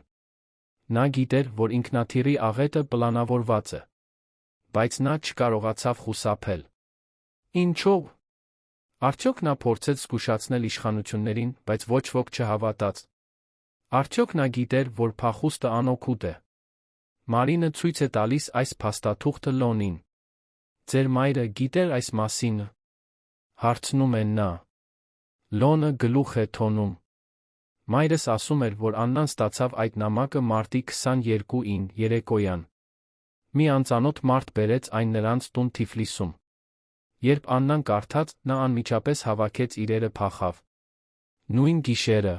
Նա գիտեր, որ ինքնաթիռի աղետը պլանավորված է։ Բայց նա չկարողացավ խուսափել։ Ինչո՞վ։ Արդյոք նա փորձեց զգուշացնել իշխանություններին, բայց ոչ ոք չհավատաց։ Արդյոք նա գիտեր, որ փախուստը անօգուտ է։ Մարինը ցույց է տալիս այս փաստաթուղթը Լոնին։ Ձեր մայրը գիտեր այս մասին։ Հարցնում է նա։ Լոնը գլուխ է թոնում։ Մայրս ասում էր, որ Աննան ստացավ այդ նամակը մարտի 22-ին երեկոյան։ Մի անծանոթ մարդ բերեց այն նրանց տուն Թիֆլիսում։ Երբ Աննան կարդաց, նա անմիջապես հավաքեց իրերը փախավ։ Նույն գիշերը։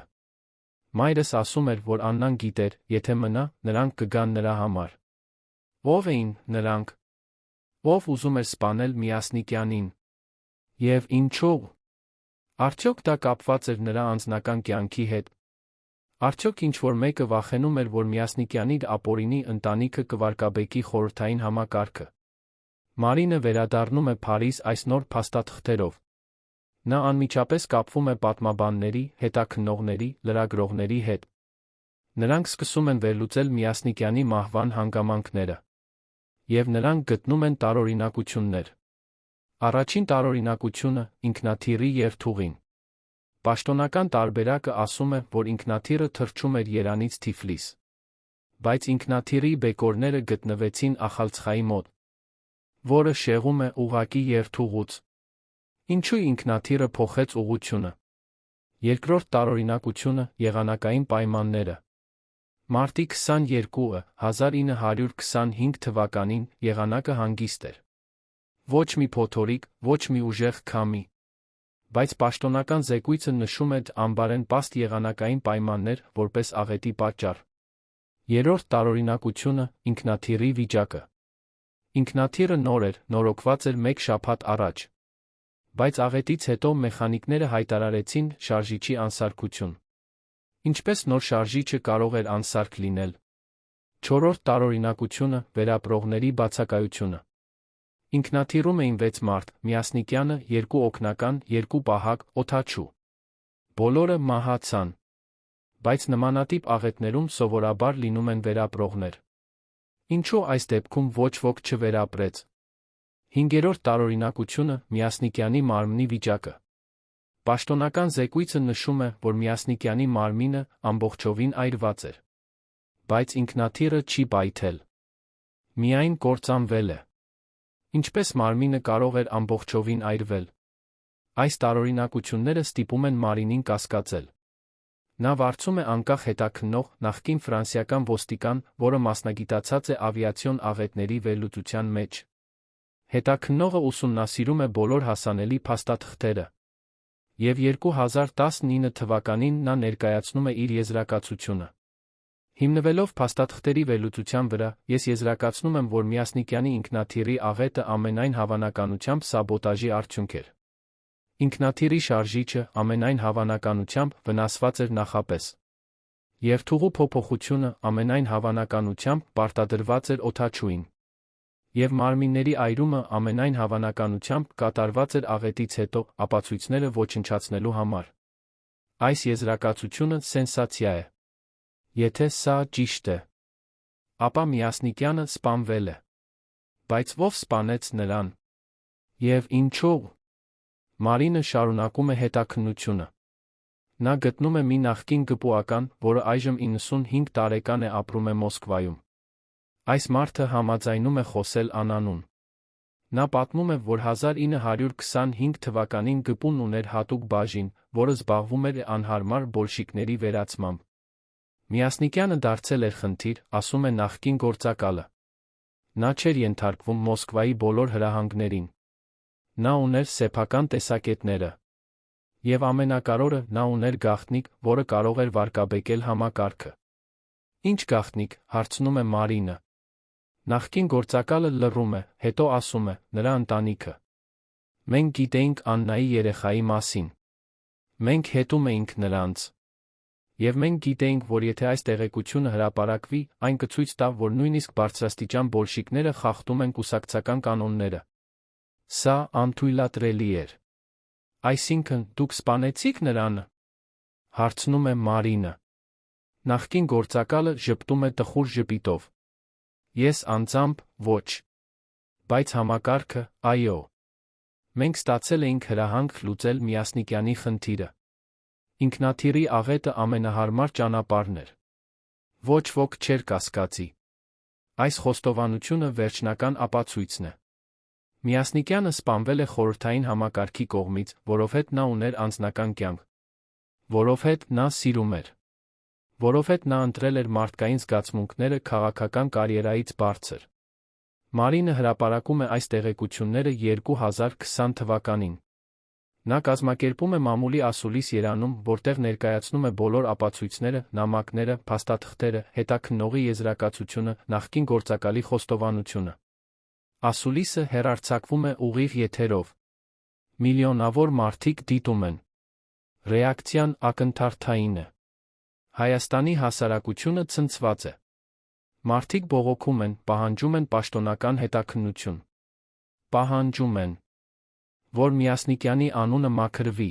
Մայրս ասում էր, որ Աննան գիտեր, եթե մնա, նրանք կգան նրա համար։ Ո՞վ էին նրանք։ Ո՞վ ուզում էր սպանել Միասնիկյանին։ Եվ ինչո՞վ։ Արդյոք դա կապված էր նրա անձնական կյանքի հետ։ Արդյոք ինչ-որ մեկը վախենում էր, որ Միասնիկյանի ապօրինի ընտանիքը կվարկաբեկի խորհրդային համակարգը։ Մարինը վերադառնում է Փարիզ այս նոր փաստաթղթերով։ Նա անմիջապես կապվում է պատմաբանների, հետաքննողների, լրագրողների հետ։ Նրանք սկսում են վերլուծել Միասնիկյանի մահվան հանգամանքները։ Եվ նրանք գտնում են տարօրինակություններ։ Առաջին տարօրինակությունը ինքնաթիռի երթուղին։ Պաշտոնական տարբերակը ասում է, որ ինքնաթիռը թռչում էր Երանից Թիֆլիս։ Բայց ինքնաթիռի բեկորները գտնվեցին Ախալցխայի մոտ, որը շեղում է ուղղակի երթուղուց։ Ինչու ինքնաթիռը փոխեց ուղղությունը։ Երկրորդ տարօրինակությունը եղանակային պայմանները։ Մարտի 22-ը 1925 թվականին եղանակը հանգիստ էր։ Ոչ մի փոթորիկ, ոչ մի ուժեղ քամի։ Բայց պաշտոնական զեկույցը նշում է անբարեն պաստ եղանակային պայմաններ որպես աղետի պատճառ։ Երրորդ տարօրինակությունը ինքնաթիռի վիճակը։ Ինքնաթիռը նոր էր, նորոգված էր 1 շաբաթ առաջ։ Բայց աղետից հետո մեխանիկները հայտարարեցին շարժիչի անսարքություն։ Ինչպես նոր շարժիչը կարող էր անսարք լինել։ Չորրորդ տարօրինակությունը վերապրողների բացակայությունը։ Ինքնաթիռում էին 6 մարդ, Միասնիկյանը, 2 օգնական, 2 պահակ, օդաչու։ Բոլորը մահացան։ Բայց նմանատիպ աղետներում սովորաբար լինում են վերապրողներ։ Ինչու այս դեպքում ոչ ոք չվերապրեց։ Հինգերորդ տարօրինակությունը Միասնիկյանի մարմնի վիճակը։ Պաշտոնական զեկույցը նշում է, որ Միասնիկյանի մարմինը ամբողջովին այրված էր։ Բայց ինքնաթիռը չի պայթել։ Միայն կործանվել է։ Ինչպես մարմինը կարող էր ամբողջովին այրվել։ Այս տարօրինակությունները ստիպում են Մարինին կասկածել։ Նա վարձում է անկախ հետաքննող, նախկին ֆրանսիական ոստիկան, որը մասնագիտացած է ավիացիոն աղետների վերլուծության մեջ։ Հետաքննողը ուսումնասիրում է բոլոր հասանելի փաստաթղթերը։ Եվ 2019 թվականին նա ներկայացնում է իր եզրակացությունը։ Հիմնվելով փաստաթղթերի վերլուծության վրա, ես եզրակացնում եմ, որ Միասնիկյանի ինքնաթիռի աղետը ամենայն հավանականությամբ սաբոտաժի արդյունք էր։ Ինքնաթիռի շարժիչը ամենայն հավանականությամբ վնասված էր նախապես։ Երթուղու փոփոխությունը ամենայն հավանականությամբ պարտադրված էր օդաչուին։ Եվ մարմինների այրումը ամենայն հավանականությամբ կատարված էր աղետից հետո ապացույցները ոչնչացնելու համար։ Այս եզրակացությունը սենսացիա է։ Եթե սա ճիշտ է, ապա Միասնիկյանը սպանվել է։ Բայց ով սպանեց նրան։ Եվ ինչո՞վ։ Մարինը շարունակում է հետաքննությունը։ Նա գտնում է մի նախկին գպուական, որը այժմ 95 տարեկան է ապրում է Մոսկվայում։ Այս մարդը համաձայնում է խոսել Անանուն։ Նա պատմում է, որ 1925 թվականին գպուն ուներ հատուկ բաժին, որը զբաղվում էր անհարմար բոլշիկների վերացմամբ։ Միասնիկյանը դարձել էր խնդիր, ասում է նախկին գործակալը։ Նա չէր ենթարկվում Մոսկվայի բոլոր հրահանգներին։ Նա ուներ սեփական տեսակետները։ Եվ ամենակարևորը, նա ուներ գաղտնիք, որը կարող էր վարկաբեկել համակարգը։ Ինչ գաղտնիք, հարցնում է Մարինը։ Նախկին գործակալը լռում է, հետո ասում է, նրա ընտանիքը։ Մենք գիտեինք Աննայի երեխայի մասին։ Մենք հետում էինք նրանց։ Եվ մենք գիտեինք, որ եթե այս տեղեկությունը հրապարակվի, այն կցույց տա, որ նույնիսկ բարձրաստիճան բոլշիկները խախտում են կուսակցական կանոնները։ Սա անթույլատրելի էր։ Այսինքն, դուք սպանեցիք նրան։ Հարցնում է Մարինը։ Նախկին գործակալը ժպտում է տխուր ժպիտով։ Ես անձամբ, ոչ։ Բայց համակարգը, այո։ Մենք ստացել էինք հրահանգ լուծել Միասնիկյանի խնդիրը։ Ինքնաթիռի աղետը ամենահարմար ճանապարհն էր։ Ոչ ոք չէր կասկածի։ Այս խոստովանությունը վերջնական ապացույցն է։ Միասնիկյանը սպանվել է խորհրդային համակարգի կողմից, որովհետև նա ուներ անձնական կյանք։ Որովհետև նա սիրում էր։ Որովհետև նա ընտրել էր մարդկային զգացմունքները քաղաքական կարիերայից բարձր։ Մարինը հրապարակում է այս տեղեկությունները 2020 թվականին։ Նա կազմակերպում է մամուլի ասուլիս երանում, որտեղ ներկայացնում է բոլոր ապացույցները, նամակները, փաստաթղթերը, հետաքննողի եզրակացությունը, նախկին գործակալի խոստովանությունը։ Ասուլիսը հեռարձակվում է ուղիղ եթերով։ Միլիոնավոր մարդիկ դիտում են։ Ռեակցիան ակնթարթային է։ Հայաստանի հասարակությունը ցնցված է։ Մարդիկ բողոքում են, պահանջում են պաշտոնական հետաքննություն։ Պահանջում են, որ Միասնիկյանի անունը մաքրվի։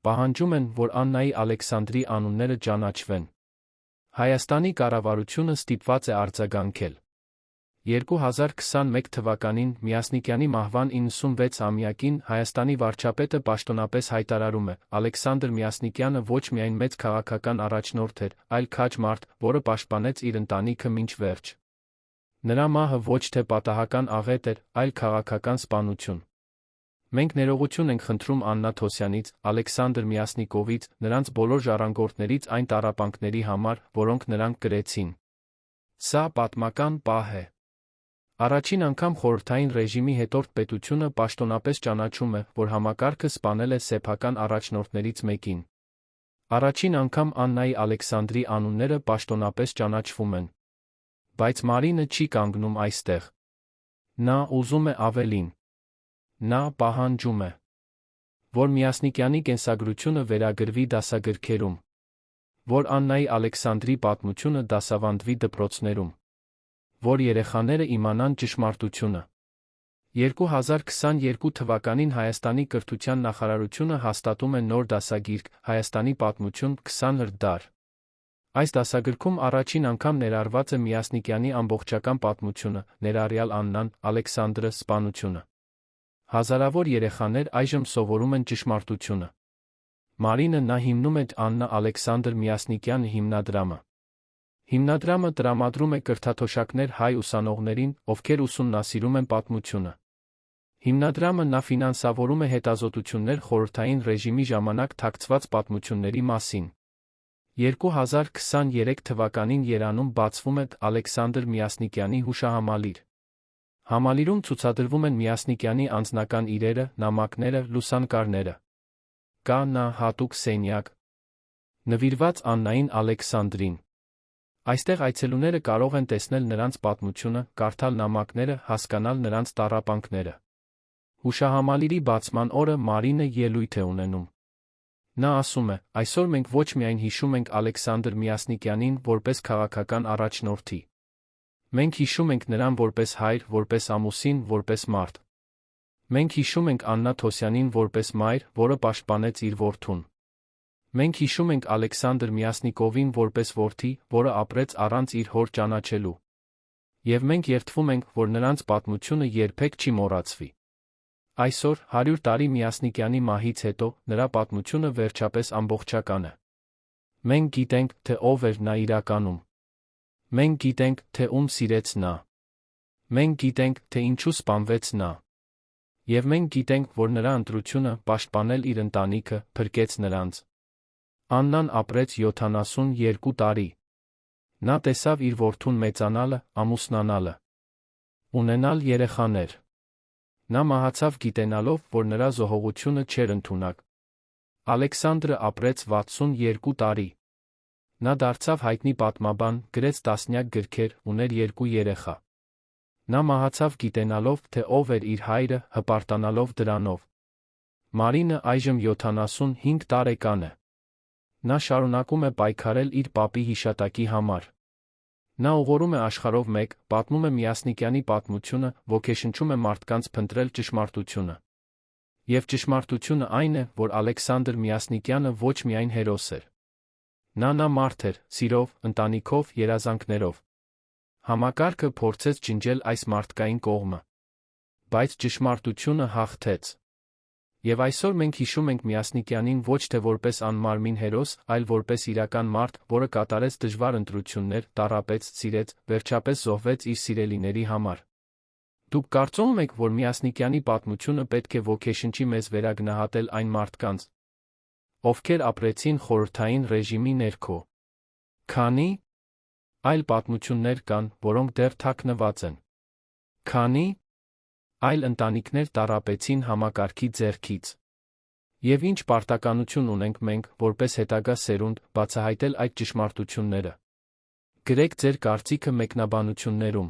Պահանջում են, որ Աննայի Ալեքսանդրի անունները ճանաչվեն։ Հայաստանի կառավարությունը ստիպված է արձագանքել։ 2021 թվականին Միասնիկյանի մահվան 96-ամյակին Հայաստանի վարչապետը պաշտոնապես հայտարարում է. Ալեքսանդր Միասնիկյանը ոչ միայն մեծ քաղաքական առաջնորդ էր, այլ քաջ մարդ, որը պաշտպանեց իր ընտանիքը մինչ վերջ։ Նրա մահը ոչ թե պատահական աղետ էր, այլ քաղաքական սպանություն։ Մենք ներողություն ենք խնդրում Աննա Թոսյանից, Ալեքսանդր Միասնիկովից, նրանց բոլոր ժառանգորդներից այն տառապանքների համար, որոնք նրանք կրեցին։ Սա պատմական պահ է։ Առաջին անգամ խորհրդային ռեժիմի հետորդ պետությունը պաշտոնապես ճանաչում է, որ համակարգը սպանել է սեփական առաջնորդներից մեկին։ Առաջին անգամ Աննայի Ալեքսանդրի անունները պաշտոնապես ճանաչվում են։ Բայց Մարինը չի կանգնում այստեղ։ Նա ուզում է ավելին։ Նա պահանջում է, որ Միասնիկյանի կենսագրությունը վերագրվի դասագրքերում, որ Աննայի Ալեքսանդրի պատմությունը դասավանդվի դպրոցներում, որ երեխաները իմանան ճշմարտությունը։ 2022 թվականին Հայաստանի կրթության նախարարությունը հաստատում է նոր դասագիրք «Հայաստանի պատմություն 20 դար»։ Այս դասագրքում առաջին անգամ ներառված է Միասնիկյանի ամբողջական պատմությունը, ներառյալ Աննան, Ալեքսանդրը, սպանությունը։ Հազարավոր երեխաներ այժմ սովորում են ճշմարտությունը։ Մարինը նա հիմնում է Աննա Ալեքսանդր Միասնիկյան հիմնադրամը։ Հիմնադրամը տրամադրում է կրթաթոշակներ հայ ուսանողներին, ովքեր ուսումնասիրում են պատմությունը։ Հիմնադրամը նա ֆինանսավորում է հետազոտություններ խորհրդային ռեժիմի ժամանակ թաքցված պատմությունների մասին։ 2023 թվականին Երանում բացվում է Ալեքսանդր Միասնիկյանի հուշահամալիր։ Համալիրում ցուցադրվում են Միասնիկյանի անձնական իրերը, նամակները, լուսանկարները։ Կա նա հատուկ սենյակ, նվիրված Աննային Ալեքսանդրին։ Այստեղ այցելուները կարող են տեսնել նրանց պատմությունը, կարդալ նամակները, հասկանալ նրանց տառապանքները։ Հուշահամալիրի բացման օրը Մարինը ելույթ է ունենում։ Նա ասում է. այսօր մենք ոչ միայն հիշում ենք Ալեքսանդր Միասնիկյանին որպես քաղաքական առաջնորդի։ Մենք հիշում ենք նրան որպես հայր, որպես ամուսին, որպես մարդ։ Մենք հիշում ենք Աննա Թոսյանին որպես մայր, որը պաշտպանեց իր որդուն։ Մենք հիշում ենք Ալեքսանդր Միասնիկովին որպես որդի, որը ապրեց առանց իր հոր ճանաչելու։ Եվ մենք երդվում ենք, որ նրանց պատմությունը երբեք չի մոռացվի։ Այսօր, 100 տարի Միասնիկյանի մահից հետո, նրա պատմությունը վերջապես ամբողջական է։ Մենք գիտենք, թե ով էր նա իրականում։ Մենք գիտենք, թե ում սիրեց նա։ Մենք գիտենք, թե ինչու սպանվեց նա։ Եվ մենք գիտենք, որ նրա ընտրությունը պաշտպանել իր ընտանիքը փրկեց նրանց։ Աննան ապրեց 72 տարի։ Նա տեսավ իր որդուն մեծանալը, ամուսնանալը, ունենալ երեխաներ։ Նա մահացավ գիտենալով, որ նրա զոհողությունը չէր ընդունակ։ Ալեքսանդրը ապրեց 62 տարի։ Նա դարձավ հայտնի պատմաբան, գրեց տասնյակ գրքեր, ուներ 2 երեխա։ Նա մահացավ գիտենալով, թե ով էր իր հայրը, հպարտանալով դրանով։ Մարինը այժմ 75 տարեկան է։ Նա շարունակում է պայքարել իր պապի հիշատակի համար։ Նա ուղղորում է աշխարհով մեկ, պատմում է Միասնիկյանի պատմությունը, ոգեշնչում է մարդկանց փնտրել ճշմարտությունը։ Եվ ճշմարտությունը այն է, որ Ալեքսանդր Միասնիկյանը ոչ միայն հերոս էր։ Նա մարդ էր, սիրով, ընտանիքով, երազանքներով։ Համակարգը փորձեց ջնջել այս մարդկային կողմը։ Բայց ճշմարտությունը հաղթեց։ Եվ այսօր մենք հիշում ենք Միասնիկյանին ոչ թե որպես անմարմին հերոս, այլ որպես իրական մարդ, որը կատարեց դժվար ընտրություններ, տառապեց, սիրեց, վերջապես զոհվեց իր սիրելիների համար։ Դուք կարծում եք, որ Միասնիկյանի պատմությունը պետք է ոգեշնչի մեզ վերագնահատել այն մարդկանց, ովքեր ապրեցին խորհրդային ռեժիմի ներքո։ Քանի՞ այլ պատմություններ կան, որոնք դեռ թաքնված են։ Քանի՞ այլ ընտանիքներ տառապեցին համակարգի ձեռքից։ Եվ ինչ պարտականություն ունենք մենք, որպես հետագա սերունդ, բացահայտել այդ ճշմարտությունները։ Գրեք ձեր կարծիքը մեկնաբանություններում։